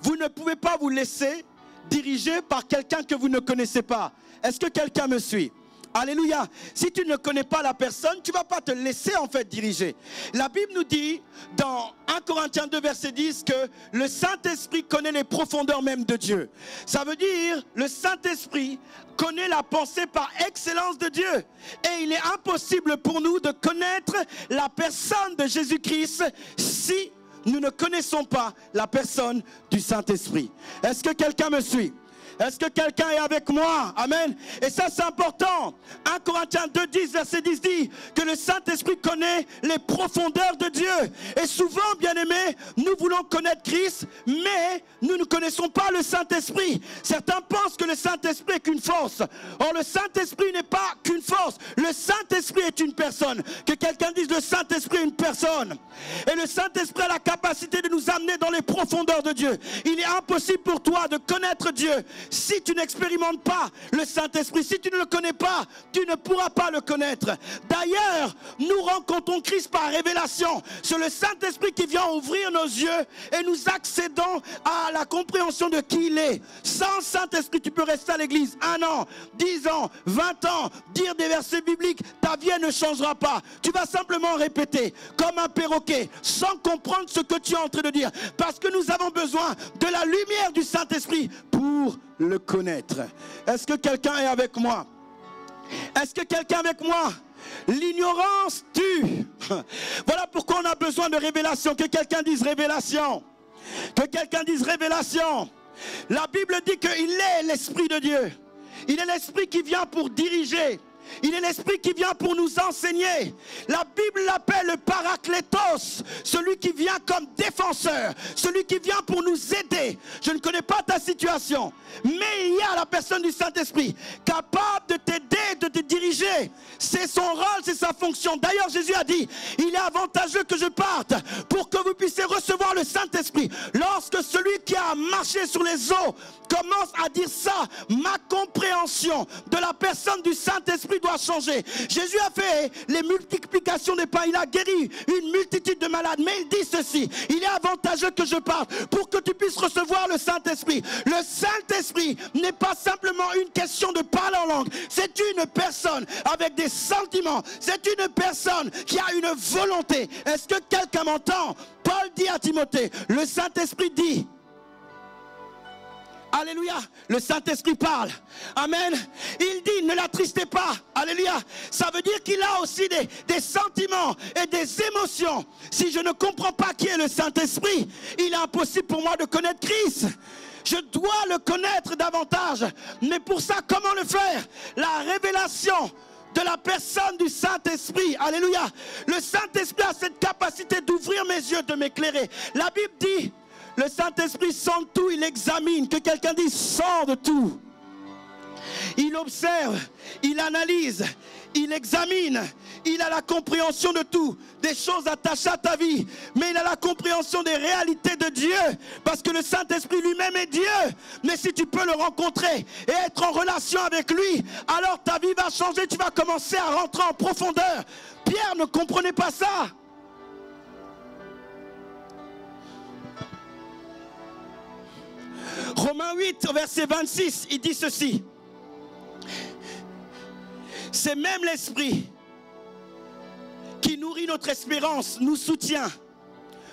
Vous ne pouvez pas vous laisser diriger par quelqu'un que vous ne connaissez pas. Est-ce que quelqu'un me suit? Alléluia. Si tu ne connais pas la personne, tu ne vas pas te laisser en fait diriger. La Bible nous dit dans 1 Corinthiens 2 verset 10 que le Saint-Esprit connaît les profondeurs même de Dieu. Ça veut dire le Saint-Esprit connaît la pensée par excellence de Dieu. Et il est impossible pour nous de connaître la personne de Jésus-Christ si nous ne connaissons pas la personne du Saint-Esprit. Est-ce que quelqu'un me suit? Est-ce que quelqu'un est avec moi? Amen. Et ça c'est important. 1 Corinthiens 2, 10, verset 10 dit que le Saint-Esprit connaît les profondeurs de Dieu. Et souvent, bien aimés, nous voulons connaître Christ, mais nous ne connaissons pas le Saint-Esprit. Certains pensent que le Saint-Esprit est qu'une force. Or le Saint-Esprit n'est pas qu'une force. Le Saint-Esprit est une personne. Que quelqu'un dise le Saint-Esprit est une personne. Et le Saint-Esprit a la capacité de nous amener dans les profondeurs de Dieu. Il est impossible pour toi de connaître Dieu si tu n'expérimentes pas le Saint-Esprit, si tu ne le connais pas, tu ne pourras pas le connaître. D'ailleurs, nous rencontrons Christ par révélation. C'est le Saint-Esprit qui vient ouvrir nos yeux et nous accédons à la compréhension de qui il est. Sans Saint-Esprit, tu peux rester à l'église 1 an, 10 ans, 20 ans, dire des versets bibliques, ta vie ne changera pas. Tu vas simplement répéter comme un perroquet sans comprendre ce que tu es en train de dire. Parce que nous avons besoin de la lumière du Saint-Esprit pour le connaître. Est-ce que quelqu'un est avec moi? Est-ce que quelqu'un est avec moi? L'ignorance tue. Voilà pourquoi on a besoin de révélation. Que quelqu'un dise révélation. Que quelqu'un dise révélation. La Bible dit qu'il est l'Esprit de Dieu. Il est l'Esprit qui vient pour diriger. Il est l'Esprit qui vient pour nous enseigner. La Bible l'appelle le Parakletos, celui qui vient comme défenseur, celui qui vient pour nous aider. Je ne connais pas ta situation, mais il y a la personne du Saint-Esprit capable de t'aider, de te diriger. C'est son rôle, c'est sa fonction. D'ailleurs, Jésus a dit, il est avantageux que je parte pour que vous puissiez recevoir le Saint-Esprit. Lorsque celui qui a marché sur les eaux commence à dire ça, ma compréhension de la personne du Saint-Esprit doit changer. Jésus a fait les multiplications des pains, il a guéri une multitude de malades, mais il dit ceci, il est avantageux que je parte pour que tu puisses recevoir le Saint-Esprit. Le Saint-Esprit n'est pas simplement une question de parler en langue, c'est une personne avec des sentiments, c'est une personne qui a une volonté. Est-ce que quelqu'un m'entend? Paul dit à Timothée, le Saint-Esprit dit, alléluia, le Saint-Esprit parle. Amen. Il dit, ne l'attristez pas. Alléluia. Ça veut dire qu'il a aussi des sentiments et des émotions. Si je ne comprends pas qui est le Saint-Esprit, il est impossible pour moi de connaître Christ. Je dois le connaître davantage. Mais pour ça, comment le faire? La révélation de la personne du Saint-Esprit. Alléluia. Le Saint-Esprit a cette capacité d'ouvrir mes yeux, de m'éclairer. La Bible dit, le Saint-Esprit sent tout, il examine. Que quelqu'un dise, sort de tout. Il observe, il analyse, il examine, il a la compréhension de tout, des choses attachées à ta vie, mais il a la compréhension des réalités de Dieu, parce que le Saint-Esprit lui-même est Dieu. Mais si tu peux le rencontrer et être en relation avec lui, alors ta vie va changer, tu vas commencer à rentrer en profondeur. Pierre ne comprenait pas ça. Romains 8, verset 26, il dit ceci. C'est même l'Esprit qui nourrit notre espérance, nous soutient.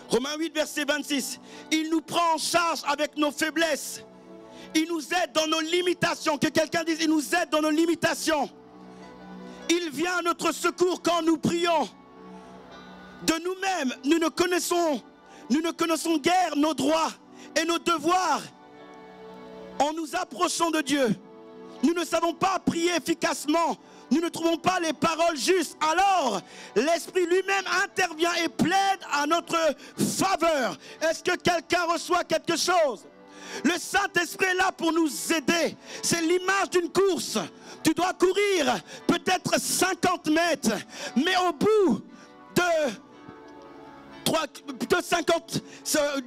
Romains 8, verset 26. Il nous prend en charge avec nos faiblesses. Il nous aide dans nos limitations. Que quelqu'un dise, il nous aide dans nos limitations. Il vient à notre secours quand nous prions. De nous-mêmes, nous ne connaissons guère nos droits et nos devoirs. En nous approchant de Dieu, nous ne savons pas prier efficacement, nous ne trouvons pas les paroles justes. Alors, l'Esprit lui-même intervient et plaide à notre faveur. Est-ce que quelqu'un reçoit quelque chose? Le Saint-Esprit est là pour nous aider. C'est l'image d'une course. Tu dois courir peut-être 50 mètres, mais au bout de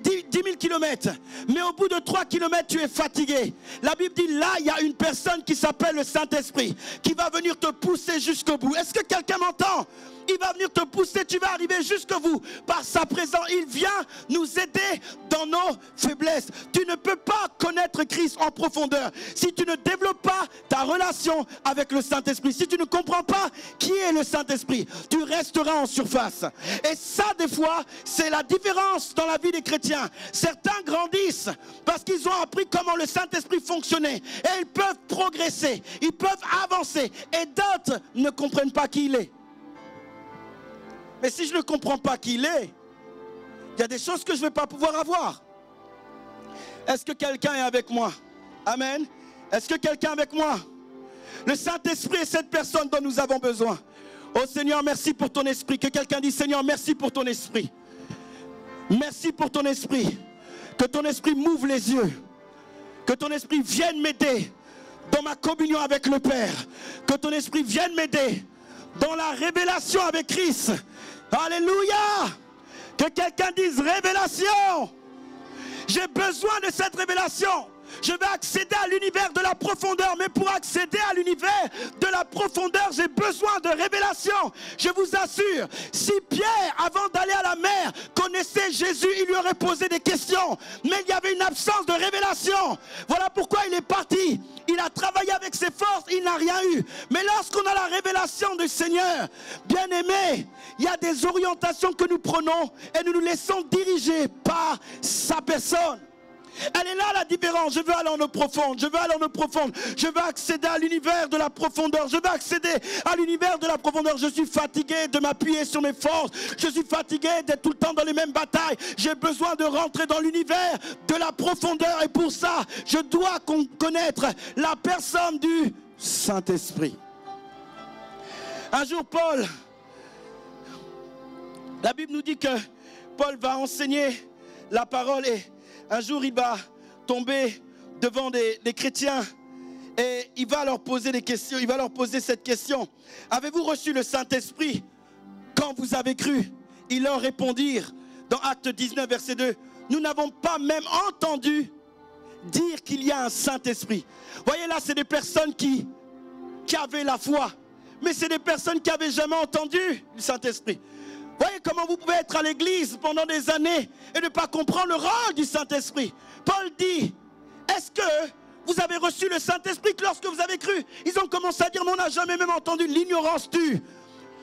10 000 km, mais au bout de 3 km tu es fatigué. La Bible dit là il y a une personne qui s'appelle le Saint-Esprit qui va venir te pousser jusqu'au bout. Est-ce que quelqu'un m'entend? Il va venir te pousser, tu vas arriver jusqu'au bout. Par sa présence, il vient nous aider dans nos faiblesses. Tu ne peux pas connaître Christ en profondeur si tu ne développes pas ta relation avec le Saint-Esprit. Si tu ne comprends pas qui est le Saint-Esprit, tu resteras en surface. Et ça, des fois, c'est la différence dans la vie des chrétiens. Certains grandissent parce qu'ils ont appris comment le Saint-Esprit fonctionnait. Et ils peuvent progresser, ils peuvent avancer. Et d'autres ne comprennent pas qui il est. Mais si je ne comprends pas qui il est, il y a des choses que je ne vais pas pouvoir avoir. Est-ce que quelqu'un est avec moi? Amen. Est-ce que quelqu'un est avec moi? Le Saint-Esprit est cette personne dont nous avons besoin. Oh Seigneur, merci pour ton esprit. Que quelqu'un dise, Seigneur, merci pour ton esprit. Merci pour ton esprit. Que ton esprit m'ouvre les yeux. Que ton esprit vienne m'aider dans ma communion avec le Père. Que ton esprit vienne m'aider dans la révélation avec Christ. Alléluia. Que quelqu'un dise révélation. J'ai besoin de cette révélation. Je veux accéder à l'univers de la profondeur. Mais pour accéder à l'univers de la profondeur, j'ai besoin de révélation. Je vous assure, si Pierre, avant d'aller à la mer, connaissait Jésus, il lui aurait posé des questions. Mais il y avait une absence de révélation. Voilà pourquoi il est parti. Il a travaillé avec ses forces, il n'a rien eu. Mais lorsqu'on a la révélation du Seigneur, bien aimé, il y a des orientations que nous prenons et nous nous laissons diriger par sa personne. Elle est là la différence. Je veux aller en eau profonde. Je veux aller en eau profonde. Je veux accéder à l'univers de la profondeur. Je veux accéder à l'univers de la profondeur. Je suis fatigué de m'appuyer sur mes forces. Je suis fatigué d'être tout le temps dans les mêmes batailles. J'ai besoin de rentrer dans l'univers de la profondeur. Et pour ça, je dois connaître la personne du Saint-Esprit. Un jour, Paul, la Bible nous dit que Paul va enseigner la parole et un jour, il va tomber devant des chrétiens et il va leur poser des questions. Il va leur poser cette question. Avez-vous reçu le Saint-Esprit quand vous avez cru? Ils leur répondirent dans Actes 19, verset 2. Nous n'avons pas même entendu dire qu'il y a un Saint-Esprit. Voyez là, c'est des personnes qui avaient la foi. Mais c'est des personnes qui n'avaient jamais entendu le Saint-Esprit. Voyez comment vous pouvez être à l'église pendant des années et ne pas comprendre le rôle du Saint-Esprit. Paul dit, est-ce que vous avez reçu le Saint-Esprit lorsque vous avez cru? Ils ont commencé à dire, mais on n'a jamais même entendu. L'ignorance tue.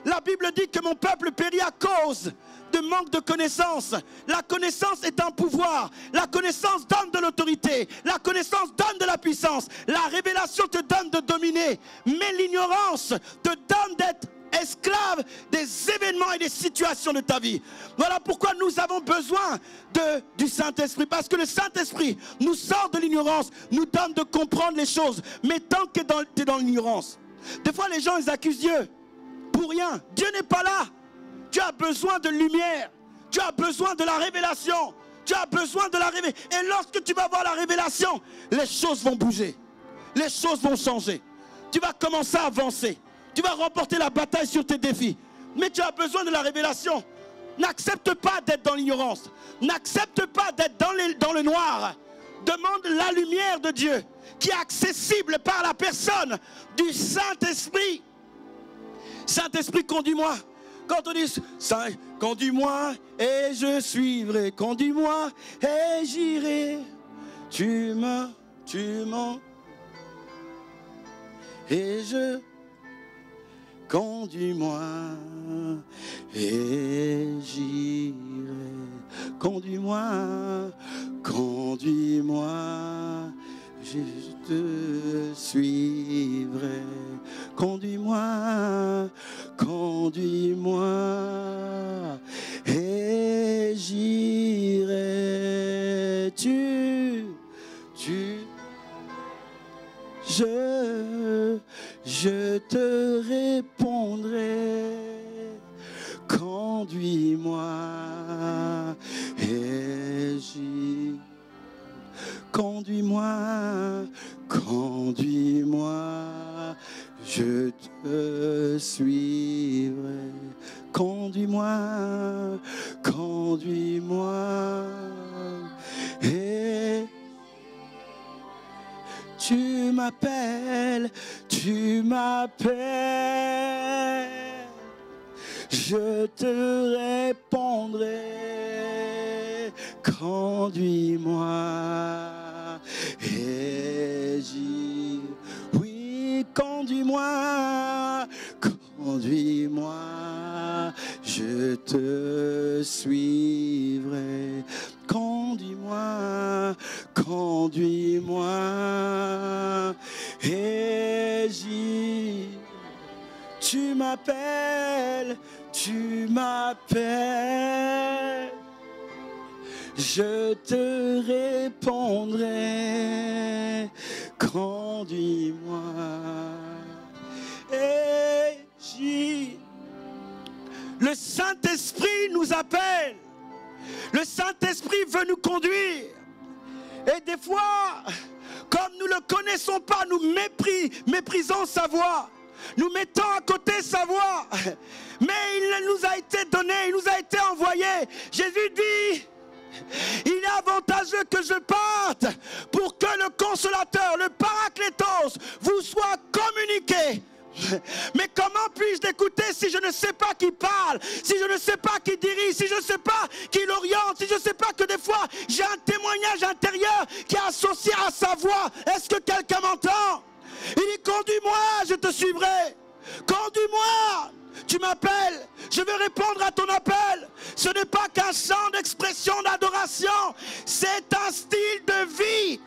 La Bible dit que mon peuple périt à cause de manque de connaissance. La connaissance est un pouvoir. La connaissance donne de l'autorité. La connaissance donne de la puissance. La révélation te donne de dominer. Mais l'ignorance te donne d'être esclave des événements et des situations de ta vie. Voilà pourquoi nous avons besoin du Saint-Esprit. Parce que le Saint-Esprit nous sort de l'ignorance, nous donne de comprendre les choses. Mais tant que tu es dans l'ignorance, des fois les gens ils accusent Dieu pour rien. Dieu n'est pas là. Tu as besoin de lumière. Tu as besoin de la révélation. Tu as besoin de la révélation. Et lorsque tu vas voir la révélation, les choses vont bouger. Les choses vont changer. Tu vas commencer à avancer. Tu vas remporter la bataille sur tes défis. Mais tu as besoin de la révélation. N'accepte pas d'être dans l'ignorance. N'accepte pas d'être dans le noir. Demande la lumière de Dieu qui est accessible par la personne du Saint-Esprit. Saint-Esprit, conduis-moi. Quand on dit conduis-moi et je suivrai. Conduis-moi et j'irai. Tu m'en et je conduis-moi et j'irai. Conduis-moi, conduis-moi, je te suivrai. Conduis-moi, conduis-moi et j'irai. Je te répondrai. Conduis-moi et j'irai. Conduis-moi, conduis-moi, je te suivrai. Conduis-moi, conduis-moi et tu m'appelles, je te répondrai. Conduis-moi et oui, conduis-moi, conduis-moi, je te suivrai. Conduis-moi, conduis-moi et tu m'appelles, je te répondrai. Conduis-moi et le Saint-Esprit nous appelle. Le Saint-Esprit veut nous conduire. Et des fois, comme nous ne le connaissons pas, nous méprisons sa voix. Nous mettons à côté sa voix. Mais il nous a été donné, il nous a été envoyé. Jésus dit, il est avantageux que je parte pour que le consolateur, le paraclétos, vous soit communiqué. Mais comment puis-je l'écouter si je ne sais pas qui parle, si je ne sais pas qui dirige, si je ne sais pas qui l'oriente, si je ne sais pas que des fois j'ai un témoignage intérieur qui est associé à sa voix. Est-ce que quelqu'un m'entend? Il dit, conduis-moi, je te suivrai. Conduis-moi. Tu m'appelles, je vais répondre à ton appel. Ce n'est pas qu'un chant d'expression, d'adoration, c'est un style de vie.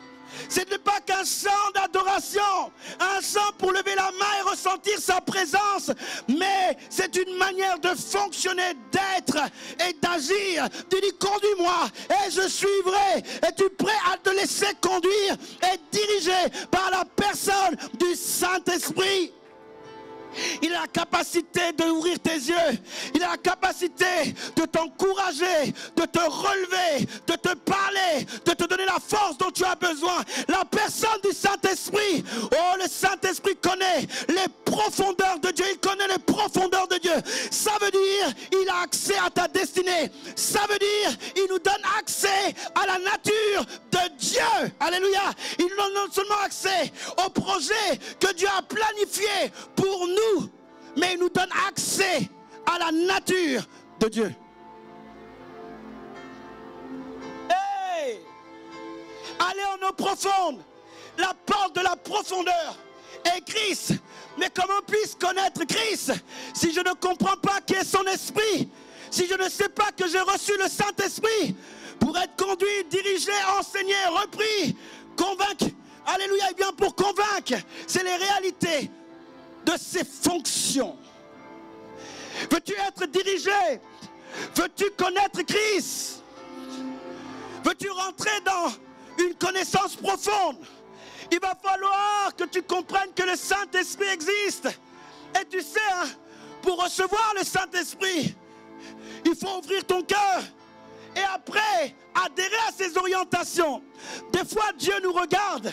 Ce n'est pas qu'un chant d'adoration, un chant pour lever la main et ressentir sa présence, mais c'est une manière de fonctionner, d'être et d'agir. Tu dis, conduis-moi et je suivrai. Es-tu prêt à te laisser conduire et diriger par la personne du Saint-Esprit? Il a la capacité d'ouvrir tes yeux. Il a la capacité de t'encourager, de te relever, de te parler, de te donner la force dont tu as besoin. La personne du Saint-Esprit. Oh, le Saint-Esprit connaît les profondeurs de Dieu. Il connaît les profondeurs de Dieu. Ça veut dire, il a accès à ta destinée. Ça veut dire, il nous donne accès à la nature de Dieu. Alléluia. Il nous donne non seulement accès au projet que Dieu a planifié pour nous, mais il nous donne accès à la nature de Dieu. Hey! Allez en eau profonde. La porte de la profondeur est Christ. Mais comment puis-je connaître Christ si je ne comprends pas qui est son esprit? Si je ne sais pas que j'ai reçu le Saint-Esprit pour être conduit, dirigé, enseigné, repris, convaincu. Alléluia. Et bien pour convaincre, c'est les réalités de ses fonctions. Veux-tu être dirigé? Veux-tu connaître Christ? Veux-tu rentrer dans une connaissance profonde? Il va falloir que tu comprennes que le Saint-Esprit existe. Et tu sais, hein, pour recevoir le Saint-Esprit, il faut ouvrir ton cœur et après adhérer à ses orientations. Des fois, Dieu nous regarde.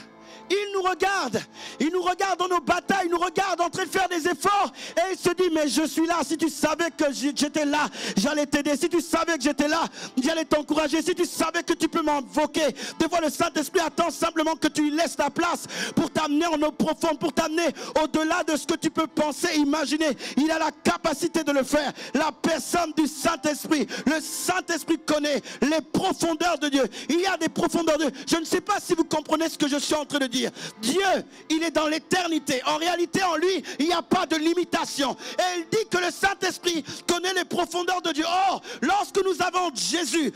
Il nous regarde dans nos batailles, il nous regarde en train de faire des efforts et il se dit, mais je suis là, si tu savais que j'étais là, j'allais t'aider, si tu savais que j'étais là, j'allais t'encourager, si tu savais que tu peux m'invoquer. Des fois le Saint-Esprit attend simplement que tu lui laisses ta place pour t'amener en eau profonde, pour t'amener au-delà de ce que tu peux penser, imaginer. Il a la capacité de le faire. La personne du Saint-Esprit, le Saint-Esprit connaît les profondeurs de Dieu. Il y a des profondeurs de Dieu. Je ne sais pas si vous comprenez ce que je suis en train de dire. Dieu, il est dans l'éternité. En réalité, en lui, il n'y a pas de limitation. Et il dit que le Saint-Esprit connaît les profondeurs de Dieu. Or, lorsque nous avons Jésus,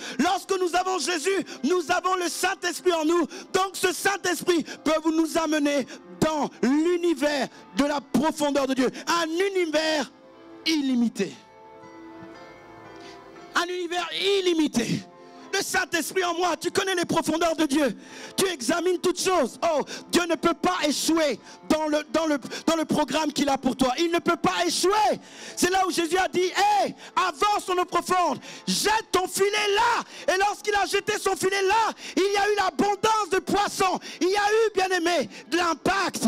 nous avons le Saint-Esprit en nous. Donc, ce Saint-Esprit peut nous amener dans l'univers de la profondeur de Dieu. Un univers illimité. Un univers illimité. Le Saint-Esprit en moi, tu connais les profondeurs de Dieu. Tu examines toutes choses. Oh, Dieu ne peut pas échouer dans le programme qu'il a pour toi. Il ne peut pas échouer. C'est là où Jésus a dit, hey, avance en eau profonde, jette ton filet là. Et lorsqu'il a jeté son filet là, il y a eu l'abondance de poissons. Il y a eu, bien aimé, de l'impact.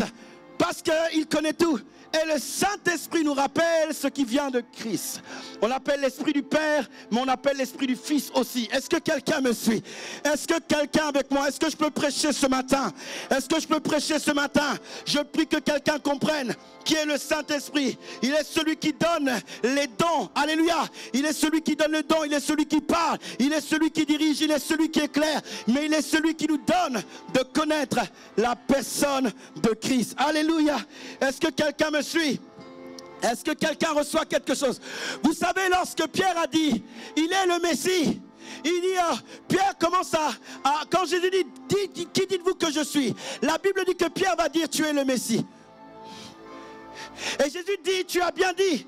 Parce qu'il connaît tout. Et le Saint-Esprit nous rappelle ce qui vient de Christ. On appelle l'Esprit du Père, mais on appelle l'Esprit du Fils aussi. Est-ce que quelqu'un me suit? Est-ce que quelqu'un avec moi? Est-ce que je peux prêcher ce matin? Est-ce que je peux prêcher ce matin? Je prie que quelqu'un comprenne qui est le Saint-Esprit. Il est celui qui donne les dons. Alléluia. Il est celui qui donne le don. Il est celui qui parle. Il est celui qui dirige. Il est celui qui éclaire. Mais il est celui qui nous donne de connaître la personne de Christ. Alléluia. Est-ce que quelqu'un me suit? Est-ce que quelqu'un reçoit quelque chose? Vous savez, lorsque Pierre a dit, il est le Messie, il dit, Pierre commence quand Jésus dit, qui dites-vous que je suis? La Bible dit que Pierre va dire, tu es le Messie. Et Jésus dit, tu as bien dit,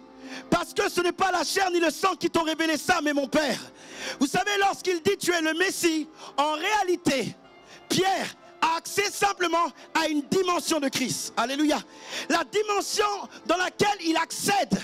parce que ce n'est pas la chair ni le sang qui t'ont révélé ça, mais mon Père. Vous savez, lorsqu'il dit, tu es le Messie, en réalité, Pierre a accès simplement à une dimension de Christ. Alléluia. La dimension dans laquelle il accède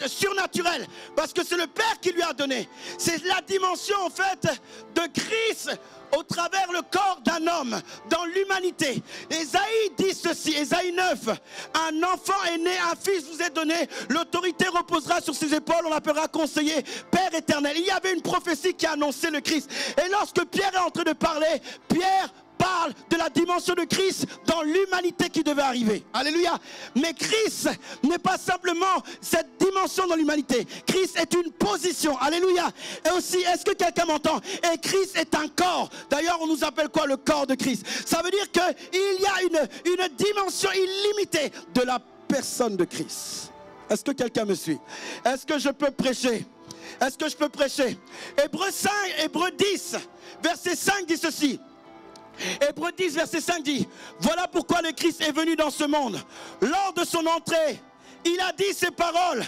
surnaturel, parce que c'est le Père qui lui a donné. C'est la dimension en fait de Christ au travers le corps d'un homme, dans l'humanité. Ésaïe dit ceci, Ésaïe 9, un enfant est né, un fils vous est donné, l'autorité reposera sur ses épaules, on l'appellera conseiller, Père éternel. Il y avait une prophétie qui annonçait le Christ. Et lorsque Pierre est en train de parler, Pierre parle de la dimension de Christ dans l'humanité qui devait arriver. Alléluia. Mais Christ n'est pas simplement cette dimension dans l'humanité. Christ est une position. Alléluia. Et aussi, est-ce que quelqu'un m'entend? Et Christ est un corps. D'ailleurs, on nous appelle quoi? Le corps de Christ. Ça veut dire qu'il y a une dimension illimitée de la personne de Christ. Est-ce que quelqu'un me suit? Est-ce que je peux prêcher? Est-ce que je peux prêcher? Hébreux 5, Hébreux 10, verset 5 dit ceci. Hébreux 10, verset 5 dit: voilà pourquoi le Christ est venu dans ce monde. Lors de son entrée, il a dit ces paroles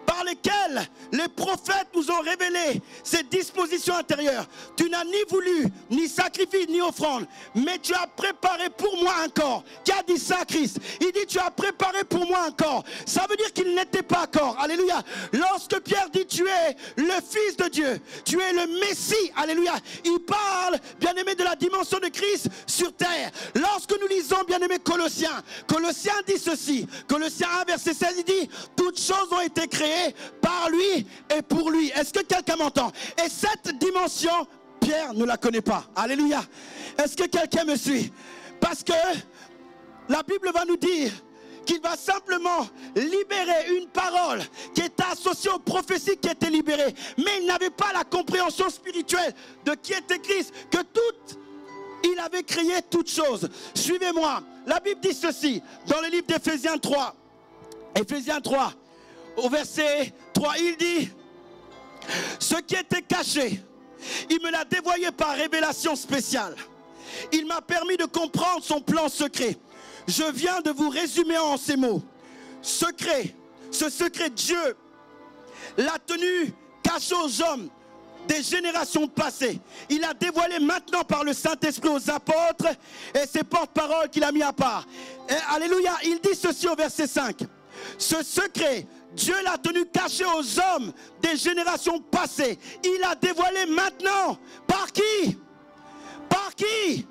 par lesquelles les prophètes nous ont révélé ces dispositions intérieures. Tu n'as ni voulu, ni sacrifice, ni offrande, mais tu as préparé pour moi un corps. Qui a dit ça, Christ? Il dit: tu as préparé pour moi un corps. Ça veut dire qu'il n'était pas corps. Alléluia. Lorsque Pierre dit: tu es le Fils de Dieu, tu es le Messie. Alléluia. Il parle, bien aimé, de la dimension de Christ sur terre. Lorsque nous lisons, bien aimé, Colossiens dit ceci. Colossiens 1, verset 16, il dit: toutes choses ont été créées par lui et pour lui. Est-ce que quelqu'un m'entend? Et cette dimension, Pierre ne la connaît pas. Alléluia. Est-ce que quelqu'un me suit? Parce que la Bible va nous dire qu'il va simplement libérer une parole qui était associée aux prophéties qui étaient libérées. Mais il n'avait pas la compréhension spirituelle de qui était Christ, que il avait créé toutes choses. Suivez-moi. La Bible dit ceci dans le livre d'Éphésiens 3. Éphésiens 3. Au verset 3, il dit: ce qui était caché, il me l'a dévoilé par révélation spéciale. Il m'a permis de comprendre son plan secret. Je viens de vous résumer en ces mots. Secret, ce secret, Dieu l'a tenu caché aux hommes des générations passées. Il l'a dévoilé maintenant par le Saint-Esprit aux apôtres et ses porte-paroles qu'il a mis à part. Et, alléluia, il dit ceci au verset 5. Ce secret, Dieu l'a tenu caché aux hommes des générations passées. Il l'a dévoilé maintenant. Par qui? Par qui?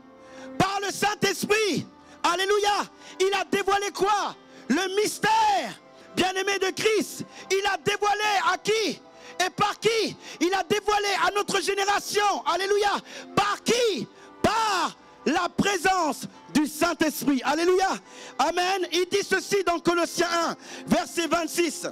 Par le Saint-Esprit. Alléluia. Il a dévoilé quoi? Le mystère, bien-aimé de Christ. Il a dévoilé à qui? Et par qui? Il a dévoilé à notre génération. Alléluia. Par qui? Par la présence du Saint-Esprit. Alléluia. Amen. Il dit ceci dans Colossiens 1, verset 26.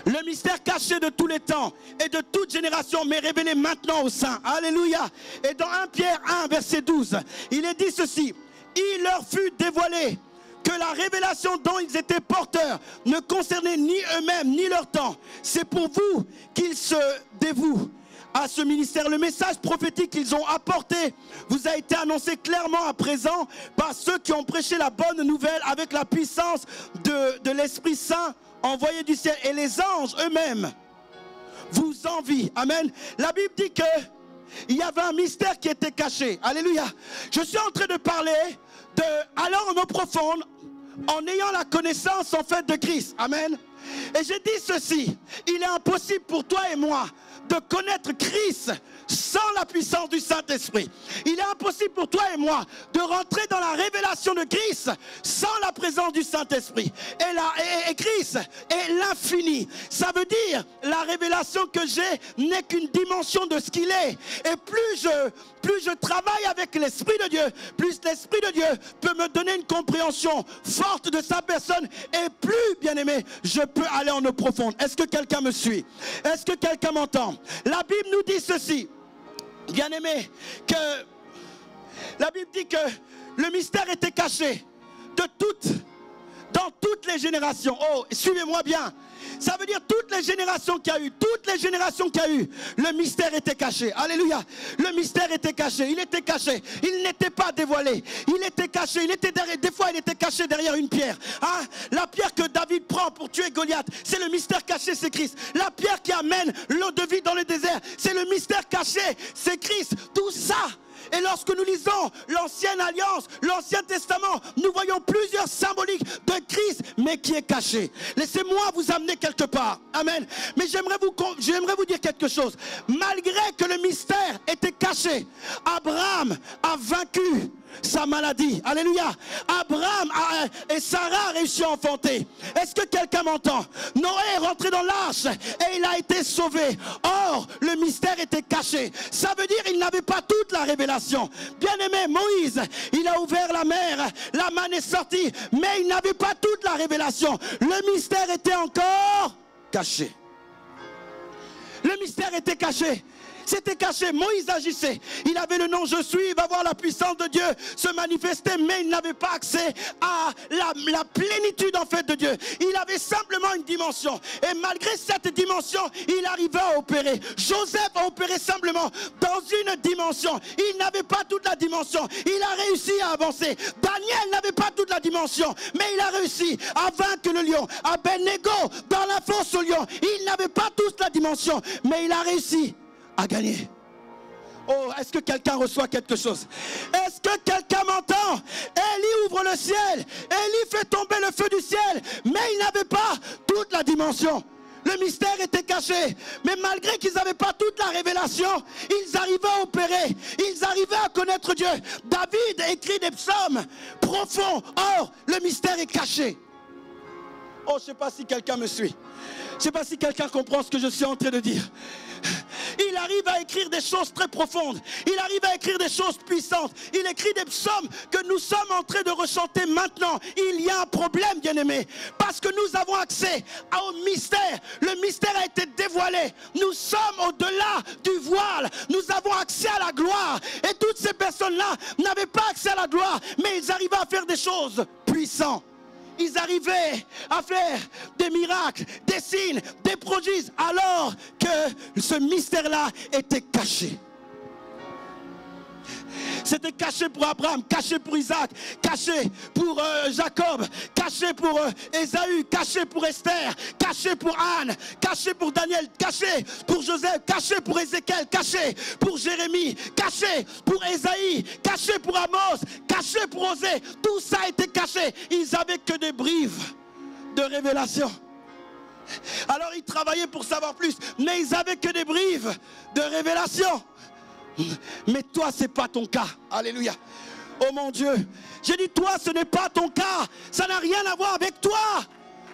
Le mystère caché de tous les temps et de toute génération m'est révélé maintenant aux saints. Alléluia. Et dans 1 Pierre 1, verset 12, il est dit ceci. Il leur fut dévoilé que la révélation dont ils étaient porteurs ne concernait ni eux-mêmes ni leur temps. C'est pour vous qu'ils se dévouent à ce ministère. Le message prophétique qu'ils ont apporté vous a été annoncé clairement à présent par ceux qui ont prêché la bonne nouvelle avec la puissance de l'Esprit Saint envoyé du ciel. Et les anges eux-mêmes vous envient. Amen. La Bible dit que il y avait un mystère qui était caché. Alléluia. Je suis en train de parler de alors en eau profonde, en ayant la connaissance en fait de Christ. Amen. Et je dis ceci, il est impossible pour toi et moi de connaître Christ sans la puissance du Saint-Esprit. Il est impossible pour toi et moi de rentrer dans la révélation de Christ sans la présence du Saint-Esprit. Et Christ est l'infini. Ça veut dire la révélation que j'ai n'est qu'une dimension de ce qu'il est. Et plus je travaille avec l'Esprit de Dieu, plus l'Esprit de Dieu peut me donner une compréhension forte de sa personne. Et plus, bien aimé, je peux aller en eau profonde. Est-ce que quelqu'un me suit? Est-ce que quelqu'un m'entend? La Bible nous dit ceci, bien aimé, que la Bible dit que le mystère était caché dans toutes les générations. Oh, suivez-moi bien. Ça veut dire toutes les générations qu'il y a eu, le mystère était caché. Alléluia. Le mystère était caché, il était caché, il n'était pas dévoilé, il était caché, il était derrière, des fois il était caché derrière une pierre. Hein? La pierre que David prend pour tuer Goliath, c'est le mystère caché, c'est Christ. La pierre qui amène l'eau de vie dans le désert, c'est le mystère caché, c'est Christ. Tout ça. Et lorsque nous lisons l'Ancienne Alliance, l'Ancien Testament, nous voyons plusieurs symboliques de Christ, mais qui est caché. Laissez-moi vous amener quelque part. Amen. Mais j'aimerais vous dire quelque chose. Malgré que le mystère était caché, Abraham a vaincu sa maladie. Alléluia. Abraham et Sarah ont réussi à enfanter. Est-ce que quelqu'un m'entend? Noé est rentré dans l'arche et il a été sauvé. Or, le mystère était caché. Ça veut dire qu'il n'avait pas toute la révélation. Bien-aimé, Moïse, il a ouvert la mer, la manne est sortie, mais il n'avait pas toute la révélation. Le mystère était encore caché. Le mystère était caché. C'était caché, Moïse agissait. Il avait le nom je suis, il va voir la puissance de Dieu se manifester, mais il n'avait pas accès à la plénitude en fait de Dieu. Il avait simplement une dimension. Et malgré cette dimension, il arrivait à opérer. Joseph a opéré simplement dans une dimension. Il n'avait pas toute la dimension. Il a réussi à avancer. Daniel n'avait pas toute la dimension, mais il a réussi à vaincre le lion. Abednego dans la fosse au lion. Il n'avait pas toute la dimension, mais il a réussi à gagner. Oh, est-ce que quelqu'un reçoit quelque chose? Est-ce que quelqu'un m'entend? Élie ouvre le ciel, Élie fait tomber le feu du ciel, mais il n'avait pas toute la dimension. Le mystère était caché, mais malgré qu'ils n'avaient pas toute la révélation, ils arrivaient à opérer, ils arrivaient à connaître Dieu. David écrit des psaumes profonds, or le mystère est caché. Oh, je ne sais pas si quelqu'un me suit. Je ne sais pas si quelqu'un comprend ce que je suis en train de dire. Il arrive à écrire des choses très profondes. Il arrive à écrire des choses puissantes. Il écrit des psaumes que nous sommes en train de rechanter maintenant. Il y a un problème, bien-aimé, parce que nous avons accès au mystère. Le mystère a été dévoilé. Nous sommes au-delà du voile. Nous avons accès à la gloire. Et toutes ces personnes-là n'avaient pas accès à la gloire, mais ils arrivaient à faire des choses puissantes. Ils arrivaient à faire des miracles, des signes, des prodiges, alors que ce mystère-là était caché. C'était caché pour Abraham, caché pour Isaac, caché pour Jacob, caché pour Ésaü, caché pour Esther, caché pour Anne, caché pour Daniel, caché pour Joseph, caché pour Ézéchiel, caché pour Jérémie, caché pour Ésaïe, caché pour Amos, caché pour Osée. Tout ça était caché. Ils n'avaient que des brives de révélation. Alors ils travaillaient pour savoir plus, mais ils n'avaient que des brives de révélation. Mais toi, ce n'est pas ton cas. Alléluia. Oh mon Dieu. J'ai dit, toi, ce n'est pas ton cas. Ça n'a rien à voir avec toi.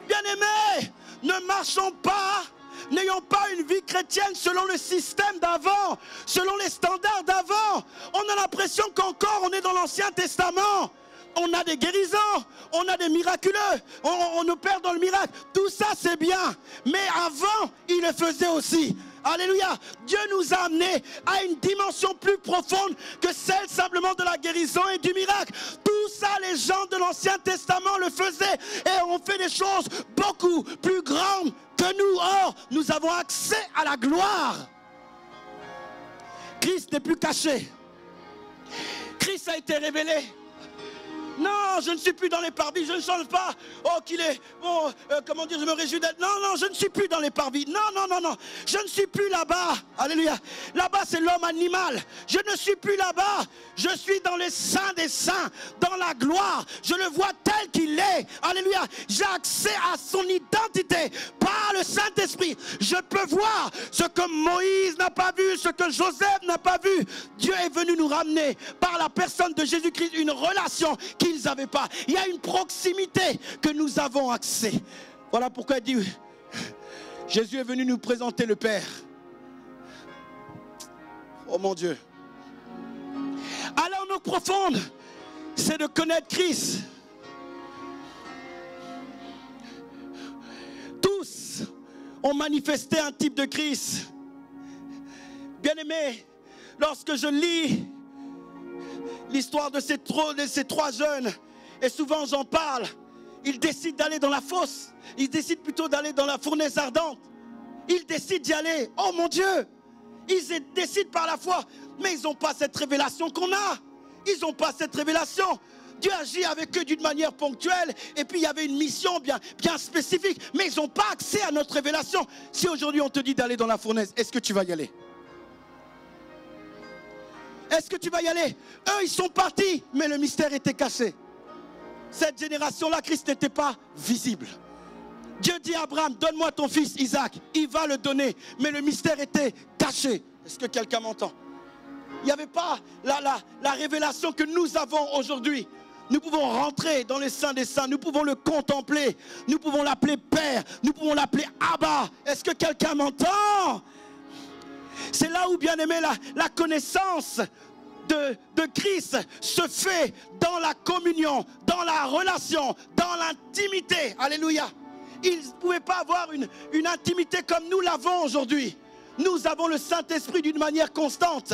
Bien-aimé, ne marchons pas, n'ayons pas une vie chrétienne selon le système d'avant, selon les standards d'avant. On a l'impression qu'encore on est dans l'Ancien Testament. On a des guérisons, on a des miraculeux, on opère dans le miracle. Tout ça, c'est bien. Mais avant, il le faisait aussi. Alléluia. Dieu nous a amenés à une dimension plus profonde que celle simplement de la guérison et du miracle. Tout ça, les gens de l'Ancien Testament le faisaient et ont fait des choses beaucoup plus grandes que nous. Or, nous avons accès à la gloire. Christ n'est plus caché. Christ a été révélé. Non, je ne suis plus dans les parvis, je ne change pas. Oh, qu'il est, bon, comment dire, je me réjouis d'être. Non, non, je ne suis plus dans les parvis. Non, non, non, non, je ne suis plus là-bas. Alléluia. Là-bas, c'est l'homme animal. Je ne suis plus là-bas. Je suis dans les saints des saints, dans la gloire. Je le vois tel qu'il est. Alléluia. J'ai accès à son identité par le Saint-Esprit. Je peux voir ce que Moïse n'a pas vu, ce que Joseph n'a pas vu. Dieu est venu nous ramener par la personne de Jésus-Christ une relation qu'ils n'avaient pas. Il y a une proximité que nous avons accès. Voilà pourquoi il dit, Jésus est venu nous présenter le Père. Oh mon Dieu. Alors nos profondes, c'est de connaître Christ. Tous ont manifesté un type de Christ. Bien-aimé, lorsque je lis l'histoire de ces trois jeunes, et souvent j'en parle, ils décident d'aller dans la fosse, ils décident plutôt d'aller dans la fournaise ardente, ils décident d'y aller, oh mon Dieu, ils décident par la foi, mais ils n'ont pas cette révélation qu'on a, ils n'ont pas cette révélation. Dieu agit avec eux d'une manière ponctuelle, et puis il y avait une mission bien spécifique, mais ils n'ont pas accès à notre révélation. Si aujourd'hui on te dit d'aller dans la fournaise, est-ce que tu vas y aller? Est-ce que tu vas y aller? Eux, ils sont partis, mais le mystère était caché. Cette génération-là, Christ n'était pas visible. Dieu dit à Abraham, donne-moi ton fils Isaac. Il va le donner, mais le mystère était caché. Est-ce que quelqu'un m'entend? Il n'y avait pas la révélation que nous avons aujourd'hui. Nous pouvons rentrer dans les saints des saints, nous pouvons le contempler, nous pouvons l'appeler Père, nous pouvons l'appeler Abba. Est-ce que quelqu'un m'entend? C'est là où, bien aimé, la connaissance de Christ se fait dans la communion, dans la relation, dans l'intimité. Alléluia. Ils ne pouvaient pas avoir une intimité comme nous l'avons aujourd'hui. Nous avons le Saint-Esprit d'une manière constante.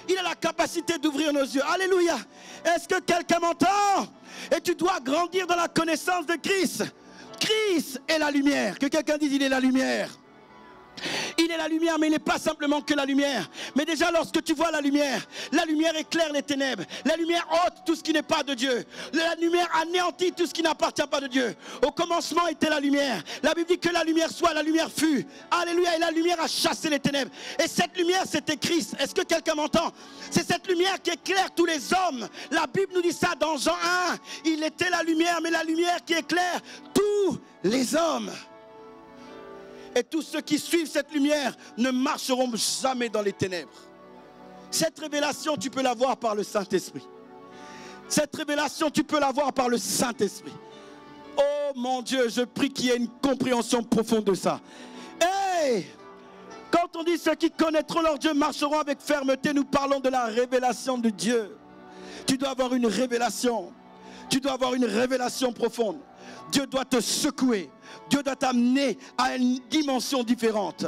Il a la capacité d'ouvrir nos yeux. Alléluia. Est-ce que quelqu'un m'entend? Et tu dois grandir dans la connaissance de Christ. Christ est la lumière. Que quelqu'un dise, il est la lumière. Il est la lumière, mais il n'est pas simplement que la lumière. Mais déjà, lorsque tu vois la lumière éclaire les ténèbres. La lumière ôte tout ce qui n'est pas de Dieu. La lumière anéantit tout ce qui n'appartient pas de Dieu. Au commencement était la lumière. La Bible dit que la lumière soit, la lumière fut. Alléluia, et la lumière a chassé les ténèbres. Et cette lumière, c'était Christ. Est-ce que quelqu'un m'entend? C'est cette lumière qui éclaire tous les hommes. La Bible nous dit ça dans Jean 1. Il était la lumière, mais la lumière qui éclaire tous les hommes. Et tous ceux qui suivent cette lumière ne marcheront jamais dans les ténèbres. Cette révélation, tu peux l'avoir par le Saint-Esprit. Cette révélation, tu peux l'avoir par le Saint-Esprit. Oh mon Dieu, je prie qu'il y ait une compréhension profonde de ça. Hey! Quand on dit ceux qui connaîtront leur Dieu marcheront avec fermeté, nous parlons de la révélation de Dieu. Tu dois avoir une révélation. Tu dois avoir une révélation profonde. Dieu doit te secouer. Dieu doit t'amener à une dimension différente.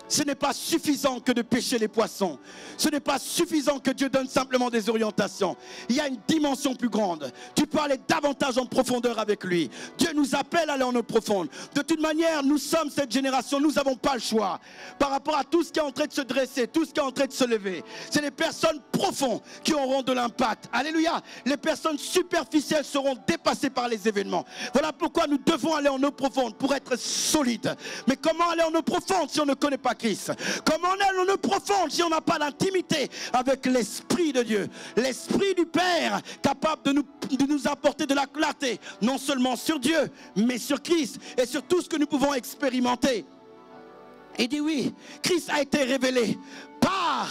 Ce n'est pas suffisant que de pêcher les poissons. Ce n'est pas suffisant que Dieu donne simplement des orientations. Il y a une dimension plus grande. Tu peux aller davantage en profondeur avec lui. Dieu nous appelle à aller en eau profonde. De toute manière, nous sommes cette génération, nous n'avons pas le choix. Par rapport à tout ce qui est en train de se dresser, tout ce qui est en train de se lever. C'est les personnes profondes qui auront de l'impact. Alléluia. Les personnes superficielles seront dépassées par les événements. Voilà pourquoi nous devons aller en eau profonde pour être solides. Mais comment aller en eau profonde si on ne connaît pas Christ? Comment aller en eau profonde si on n'a pas d'intimité avec l'Esprit de Dieu, l'Esprit du Père, capable de nous apporter de la clarté, non seulement sur Dieu, mais sur Christ et sur tout ce que nous pouvons expérimenter. Il dit oui, Christ a été révélé par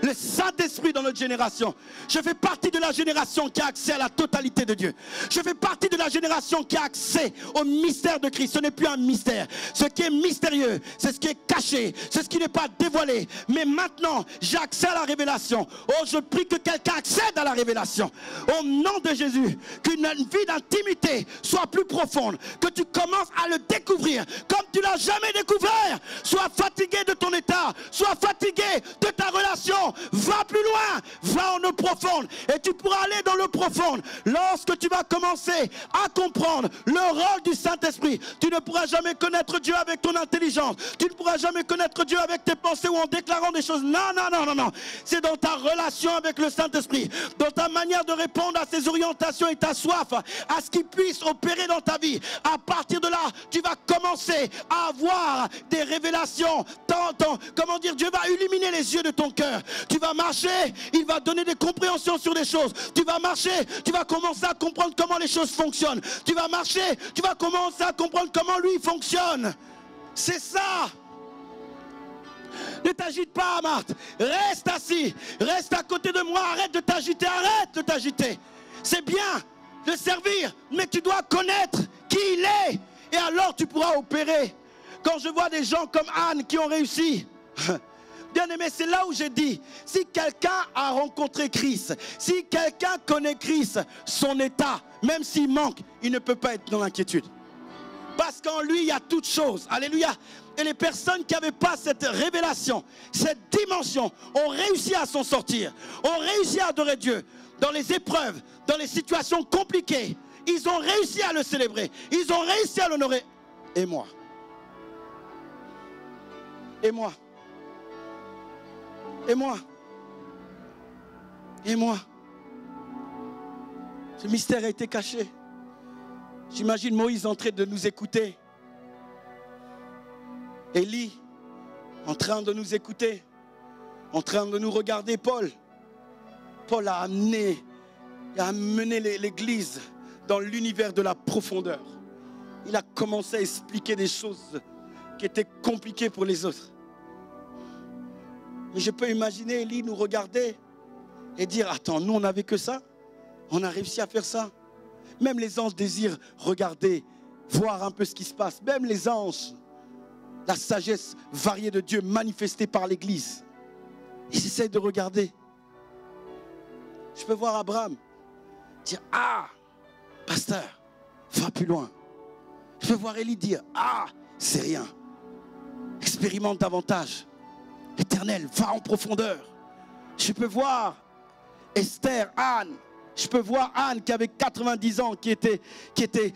le Saint-Esprit dans notre génération. Je fais partie de la génération qui a accès à la totalité de Dieu. Je fais partie de la génération qui a accès au mystère de Christ. Ce n'est plus un mystère. Ce qui est mystérieux, c'est ce qui est caché, c'est ce qui n'est pas dévoilé. Mais maintenant, j'ai accès à la révélation. Oh, je prie que quelqu'un accède à la révélation. Au nom de Jésus, qu'une vie d'intimité soit plus profonde, que tu commences à le découvrir comme tu ne l'as jamais découvert. Sois fatigué de ton état, sois fatigué de ta relation. Va plus loin, va en eau profonde et tu pourras aller dans l'eau profonde. Lorsque tu vas commencer à comprendre le rôle du Saint-Esprit, tu ne pourras jamais connaître Dieu avec ton intelligence. Tu ne pourras jamais connaître Dieu avec tes pensées ou en déclarant des choses. Non, non, non, non, non. C'est dans ta relation avec le Saint-Esprit, dans ta manière de répondre à ses orientations et ta soif, à ce qu'il puisse opérer dans ta vie. À partir de là, tu vas commencer à avoir des révélations. Comment dire, Dieu va illuminer les yeux de ton cœur. Tu vas marcher, il va donner des compréhensions sur des choses. Tu vas marcher, tu vas commencer à comprendre comment les choses fonctionnent. Tu vas marcher, tu vas commencer à comprendre comment lui fonctionne. C'est ça. Ne t'agite pas, Marthe. Reste assis, reste à côté de moi. Arrête de t'agiter, arrête de t'agiter. C'est bien de servir, mais tu dois connaître qui il est. Et alors tu pourras opérer. Quand je vois des gens comme Anne qui ont réussi, bien aimé, c'est là où j'ai dit, si quelqu'un a rencontré Christ, si quelqu'un connaît Christ, son état, même s'il manque, il ne peut pas être dans l'inquiétude. Parce qu'en lui, il y a toutes choses. Alléluia. Et les personnes qui n'avaient pas cette révélation, cette dimension, ont réussi à s'en sortir, ont réussi à adorer Dieu dans les épreuves, dans les situations compliquées. Ils ont réussi à le célébrer, ils ont réussi à l'honorer. Et moi? Et moi? Et moi? Et moi? Ce mystère a été caché. J'imagine Moïse en train de nous écouter. Élie en train de nous écouter. En train de nous regarder. Paul a amené l'Église dans l'univers de la profondeur. Il a commencé à expliquer des choses qui étaient compliquées pour les autres. Mais je peux imaginer Élie nous regarder et dire, attends, nous on n'avait que ça. On a réussi à faire ça. Même les anges désirent regarder, voir un peu ce qui se passe. Même les anges, la sagesse variée de Dieu manifestée par l'Église. Ils essaient de regarder. Je peux voir Abraham dire, ah, pasteur, va plus loin. Je peux voir Élie dire, ah, c'est rien. Expérimente davantage. Éternel, va en profondeur. Je peux voir Esther, Anne. Je peux voir Anne qui avait 90 ans, qui était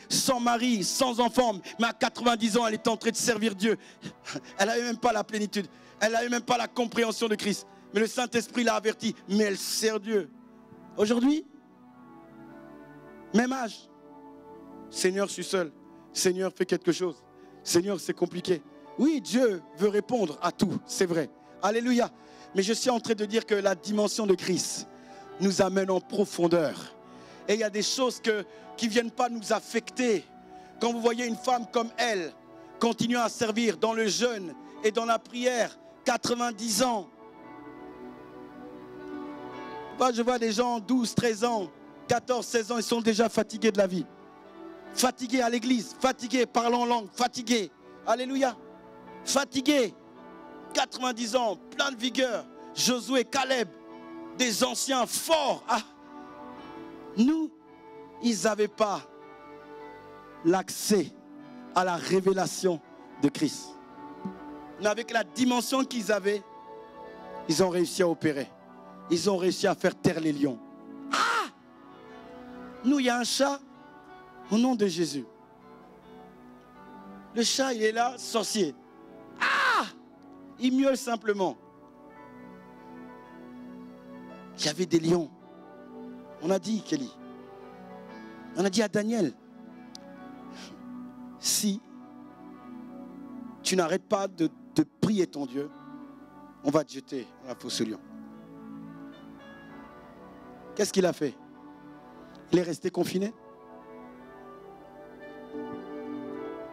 sans mari, sans enfant, mais à 90 ans, elle était en train de servir Dieu. Elle n'avait même pas la plénitude, elle n'avait même pas la compréhension de Christ. Mais le Saint-Esprit l'a averti, mais elle sert Dieu. Aujourd'hui, même âge. Seigneur, je suis seul. Seigneur, fais quelque chose. Seigneur, c'est compliqué. Oui, Dieu veut répondre à tout, c'est vrai. Alléluia. Mais je suis en train de dire que la dimension de Christ nous amène en profondeur. Et il y a des choses qui ne viennent pas nous affecter. Quand vous voyez une femme comme elle continuer à servir dans le jeûne et dans la prière, 90 ans. Moi, je vois des gens 12, 13 ans, 14, 16 ans, ils sont déjà fatigués de la vie. Fatigués à l'église, fatigués, parlant en langue, fatigués. Alléluia. Fatigués. 90 ans, plein de vigueur. Josué, Caleb, des anciens forts. Ah. Nous, ils n'avaient pas l'accès à la révélation de Christ. Mais avec la dimension qu'ils avaient, ils ont réussi à opérer. Ils ont réussi à faire taire les lions. Ah! Nous, il y a un chat au nom de Jésus. Le chat, il est là, sorcier. Ah! Il miaule simplement. Il y avait des lions. On a dit, Kelly. On a dit à Daniel, si tu n'arrêtes pas de prier ton Dieu, on va te jeter dans la fosse aux lions. Qu'est-ce qu'il a fait? Il est resté confiné.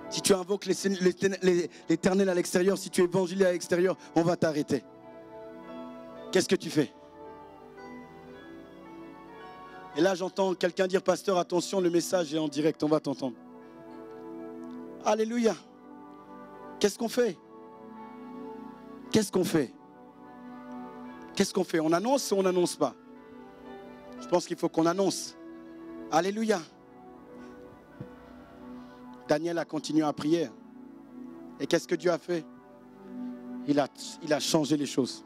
Si tu invoques l'Éternel à l'extérieur, si tu évangélises à l'extérieur, on va t'arrêter. Qu'est-ce que tu fais? Et là, j'entends quelqu'un dire, pasteur, attention, le message est en direct, on va t'entendre. Alléluia. Qu'est-ce qu'on fait? Qu'est-ce qu'on fait? Qu'est-ce qu'on fait? On annonce ou on n'annonce pas? Je pense qu'il faut qu'on annonce. Alléluia. Daniel a continué à prier. Et qu'est-ce que Dieu a fait? Il a changé les choses.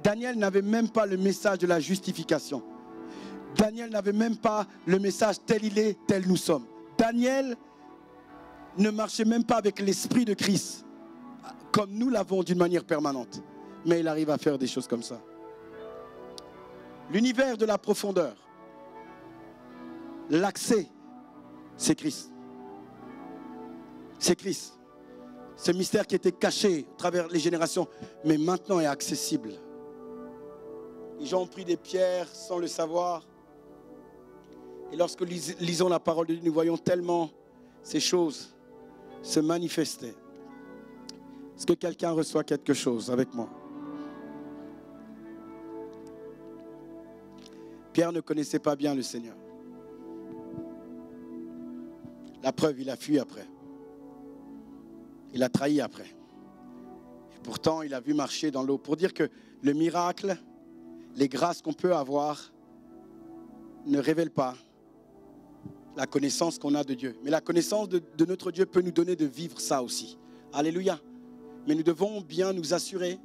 Daniel n'avait même pas le message de la justification. Daniel n'avait même pas le message tel il est, tel nous sommes. Daniel ne marchait même pas avec l'esprit de Christ, comme nous l'avons d'une manière permanente. Mais il arrive à faire des choses comme ça. L'univers de la profondeur, l'accès, c'est Christ. C'est Christ. Ce mystère qui était caché à travers les générations, mais maintenant est accessible. Les gens ont pris des pierres sans le savoir. Et lorsque nous lisons la parole de Dieu, nous voyons tellement ces choses se manifester. Est-ce que quelqu'un reçoit quelque chose avec moi? Pierre ne connaissait pas bien le Seigneur. La preuve, il a fui après. Il a trahi après. Et pourtant, il a vu marcher dans l'eau. Pour dire que le miracle, les grâces qu'on peut avoir, ne révèlent pas la connaissance qu'on a de Dieu. Mais la connaissance de notre Dieu peut nous donner de vivre ça aussi. Alléluia. Mais nous devons bien nous assurer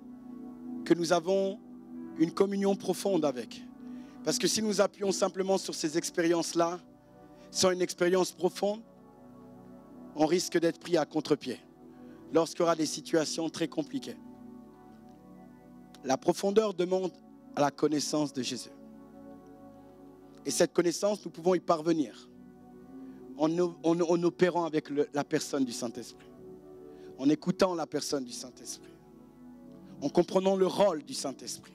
que nous avons une communion profonde avec. Parce que si nous appuyons simplement sur ces expériences-là, sans une expérience profonde, on risque d'être pris à contre-pied lorsqu'il y aura des situations très compliquées. La profondeur demande à la connaissance de Jésus. Et cette connaissance, nous pouvons y parvenir en opérant avec la personne du Saint-Esprit, en écoutant la personne du Saint-Esprit, en comprenant le rôle du Saint-Esprit.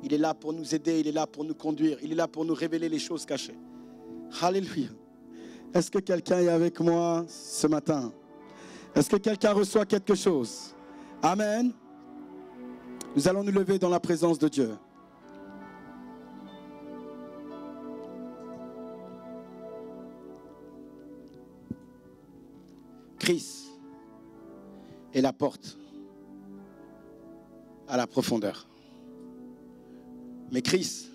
Il est là pour nous aider, il est là pour nous conduire, il est là pour nous révéler les choses cachées. Alléluia. Est-ce que quelqu'un est avec moi ce matin? Est-ce que quelqu'un reçoit quelque chose? Amen. Nous allons nous lever dans la présence de Dieu. Christ est la porte à la profondeur. Mais Christ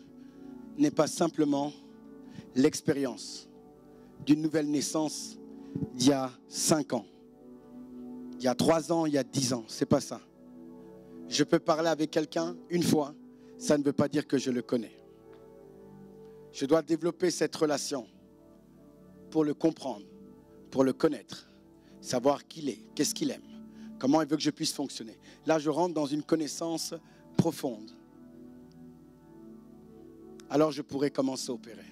n'est pas simplement l'expérience d'une nouvelle naissance d'il y a 5 ans, il y a 3 ans, il y a 10 ans. C'est pas ça. Je peux parler avec quelqu'un une fois, ça ne veut pas dire que je le connais. Je dois développer cette relation pour le comprendre, pour le connaître, savoir qui il est, qu'est-ce qu'il aime, comment il veut que je puisse fonctionner. Là, je rentre dans une connaissance profonde. Alors, je pourrais commencer à opérer.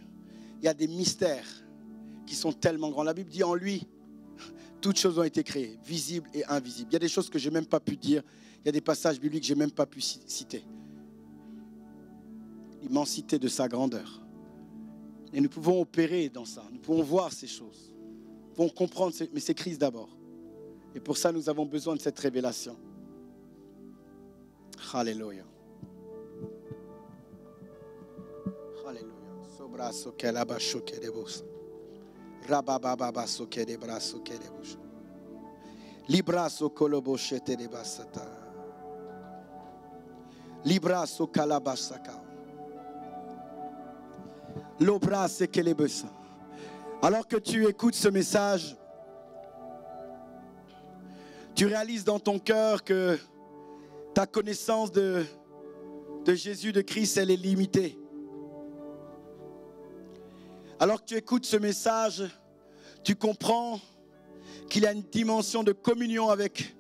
Il y a des mystères qui sont tellement grands. La Bible dit en lui, toutes choses ont été créées, visibles et invisibles. Il y a des choses que je n'ai même pas pu dire. Il y a des passages bibliques que je n'ai même pas pu citer. L'immensité de sa grandeur. Et nous pouvons opérer dans ça. Nous pouvons voir ces choses. Nous pouvons comprendre, mais c'est Christ d'abord. Et pour ça, nous avons besoin de cette révélation. Alléluia. Alléluia. Sobraso kelaba shoke de bos. Rabababa soke de braso ke de bos. Libraso kolobo shete de basata. Libraso kalabasaka. L'obras et kelebesa. Alors que tu écoutes ce message, tu réalises dans ton cœur que ta connaissance de Jésus, de Christ, elle est limitée. Alors que tu écoutes ce message, tu comprends qu'il y a une dimension de communion avec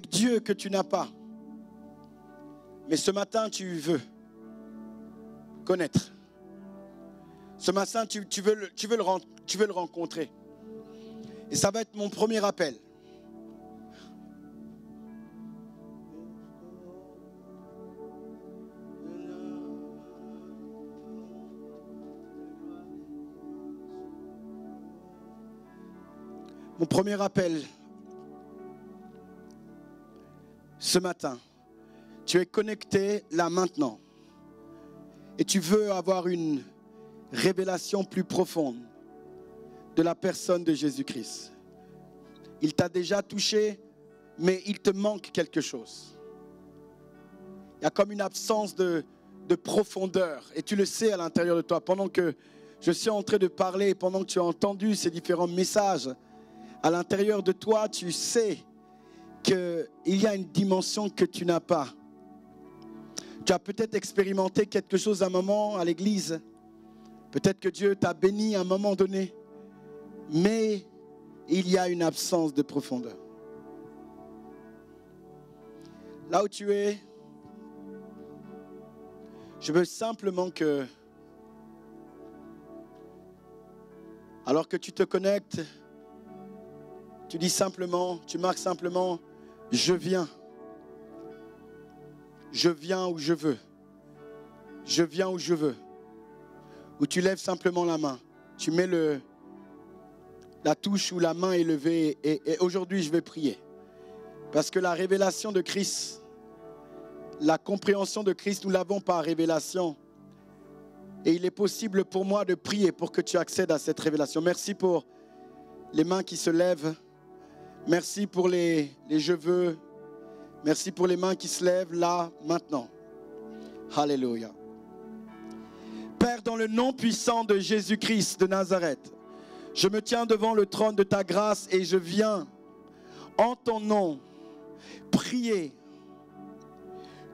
Dieu que tu n'as pas. Mais ce matin, tu veux connaître. Ce matin, tu veux le rencontrer. Et ça va être mon premier appel. Mon premier appel, ce matin, tu es connecté là maintenant et tu veux avoir une révélation plus profonde de la personne de Jésus-Christ. Il t'a déjà touché, mais il te manque quelque chose. Il y a comme une absence de profondeur et tu le sais à l'intérieur de toi. Pendant que je suis en train de parler, pendant que tu as entendu ces différents messages, à l'intérieur de toi, tu sais qu'il y a une dimension que tu n'as pas. Tu as peut-être expérimenté quelque chose à un moment à l'église. Peut-être que Dieu t'a béni à un moment donné. Mais il y a une absence de profondeur. Là où tu es, je veux simplement que, alors que tu te connectes, tu dis simplement, tu marques simplement, je viens. Je viens où je veux. Je viens où je veux. Ou tu lèves simplement la main. Tu mets la touche où la main est levée. Et aujourd'hui, je vais prier. Parce que la révélation de Christ, la compréhension de Christ, nous l'avons par révélation. Et il est possible pour moi de prier pour que tu accèdes à cette révélation. Merci pour les mains qui se lèvent. Merci pour les je veux. Merci pour les mains qui se lèvent là, maintenant. Alléluia. Père, dans le nom puissant de Jésus-Christ de Nazareth, je me tiens devant le trône de ta grâce et je viens, en ton nom, prier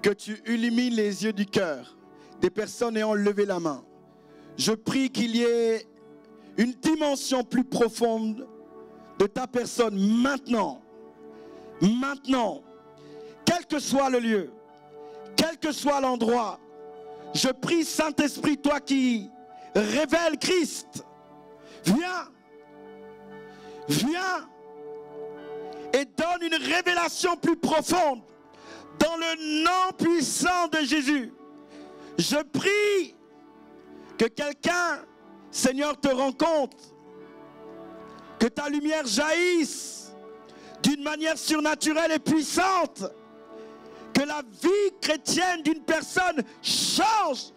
que tu illumines les yeux du cœur des personnes ayant levé la main. Je prie qu'il y ait une dimension plus profonde de ta personne maintenant, quel que soit le lieu, quel que soit l'endroit. Je prie, Saint-Esprit, toi qui révèles Christ, viens et donne une révélation plus profonde dans le nom puissant de Jésus. Je prie que quelqu'un, Seigneur, te rencontre, que ta lumière jaillisse d'une manière surnaturelle et puissante, que la vie chrétienne d'une personne change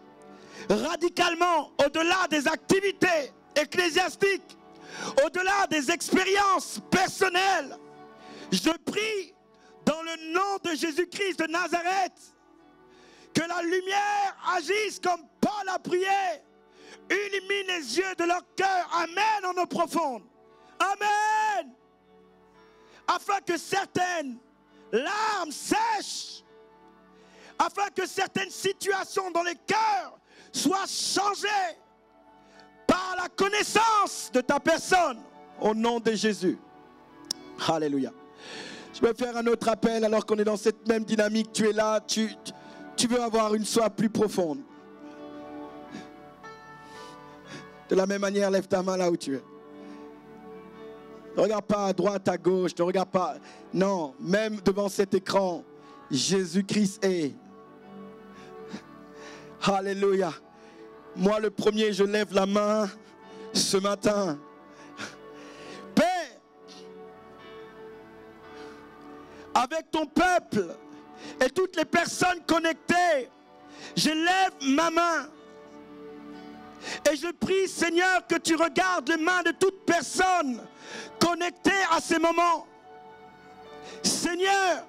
radicalement au-delà des activités ecclésiastiques, au-delà des expériences personnelles. Je prie dans le nom de Jésus-Christ de Nazareth que la lumière agisse comme Paul a prié. Illumine les yeux de leur cœur. Amen en eau profonde. Amen. Afin que certaines larmes sèchent, afin que certaines situations dans les cœurs soient changées par la connaissance de ta personne, au nom de Jésus. Alléluia. Je vais faire un autre appel alors qu'on est dans cette même dynamique. Tu es là, tu veux avoir une soif plus profonde. De la même manière, lève ta main là où tu es. Ne regarde pas à droite, à gauche, ne regarde pas. Non, même devant cet écran, Jésus-Christ est. Alléluia. Moi le premier, je lève la main ce matin. Père, avec ton peuple et toutes les personnes connectées, je lève ma main. Et je prie, Seigneur, que tu regardes les mains de toute personne connectée à ces moments. Seigneur,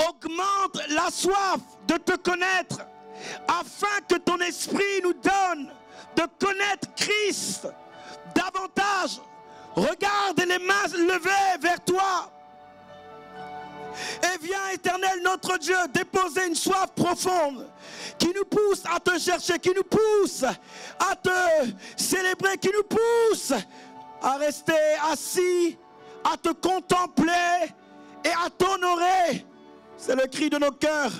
augmente la soif de te connaître, afin que ton esprit nous donne de connaître Christ davantage. Regarde les mains levées vers toi. Et viens, Éternel, notre Dieu, déposer une soif profonde qui nous pousse à te chercher, qui nous pousse à te célébrer, qui nous pousse à rester assis, à te contempler et à t'honorer. C'est le cri de nos cœurs.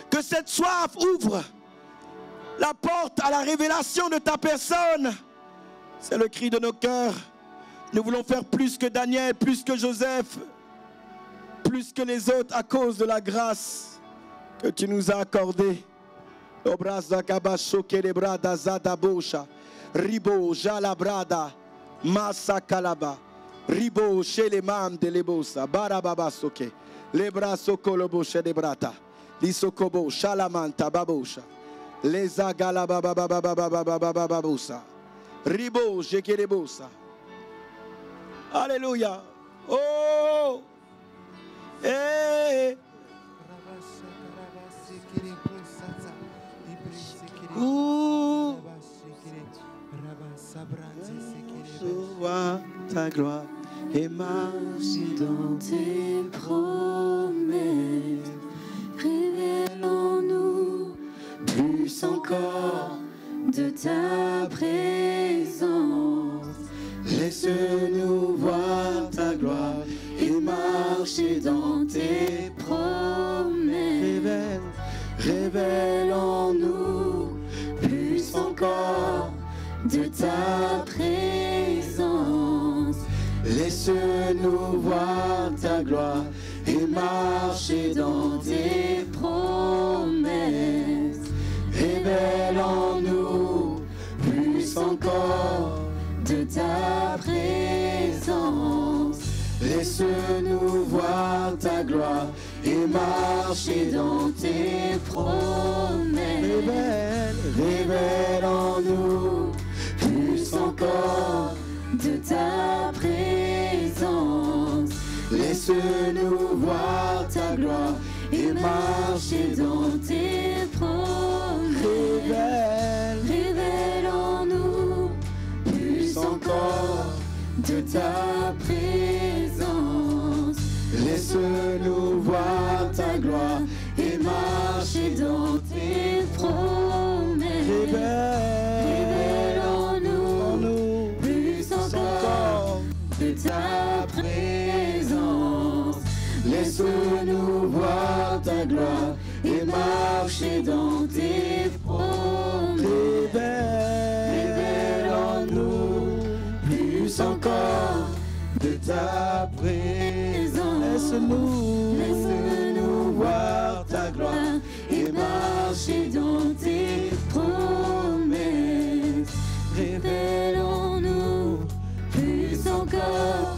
Que cette soif ouvre la porte à la révélation de ta personne. C'est le cri de nos cœurs. Nous voulons faire plus que Daniel, plus que Joseph, plus que les autres à cause de la grâce que tu nous as accordée. Ribo jalabrada massa kalaba ribo chez les mam de lebosa barababa soke les bras sokolobo chez les brata lisokobo shalamanta babosha les agalaba bababababababababosa ribo jekelebosa. Alléluia. Oh, eh. Vois ta gloire et marche dans tes promesses. Révèle-nous plus encore de ta présence. Laisse-nous voir ta gloire et marcher dans tes promesses. Révèle en nous plus encore de ta présence. Laisse-nous voir ta gloire et marcher dans tes promesses. Révèle en nous plus encore de ta présence. Laisse-nous voir ta gloire et marcher dans tes promesses. Révèle en nous plus encore de ta présence. Laisse-nous voir ta gloire et marcher dans tes promesses. Révèle en nous plus encore de ta présence. Laisse-nous voir ta gloire et marcher dans tes promesses. Révèle en nous plus encore de ta présence. Laisse-nous voir ta gloire et marcher dans tes promesses. Révèle en nous plus encore de ta présence. Laisse-nous voir ta gloire et marcher dans tes promesses. Révèle en nous plus encore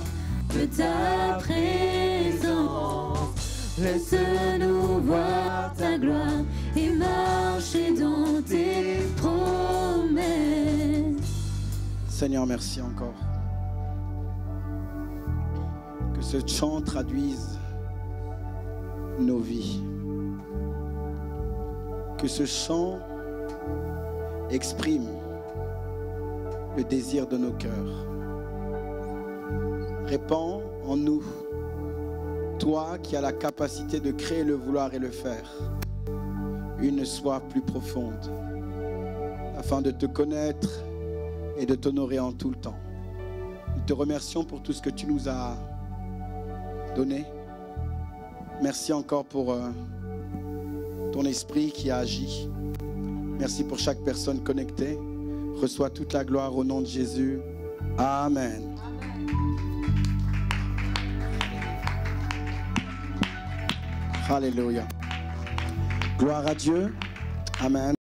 de ta présence. Laisse-nous Seigneur, merci encore. Que ce chant traduise nos vies. Que ce chant exprime le désir de nos cœurs. Répands en nous, toi qui as la capacité de créer le vouloir et le faire, une soif plus profonde, afin de te connaître et de t'honorer en tout le temps. Nous te remercions pour tout ce que tu nous as donné. Merci encore pour ton esprit qui a agi. Merci pour chaque personne connectée. Reçois toute la gloire au nom de Jésus. Amen. Alléluia. Gloire à Dieu. Amen.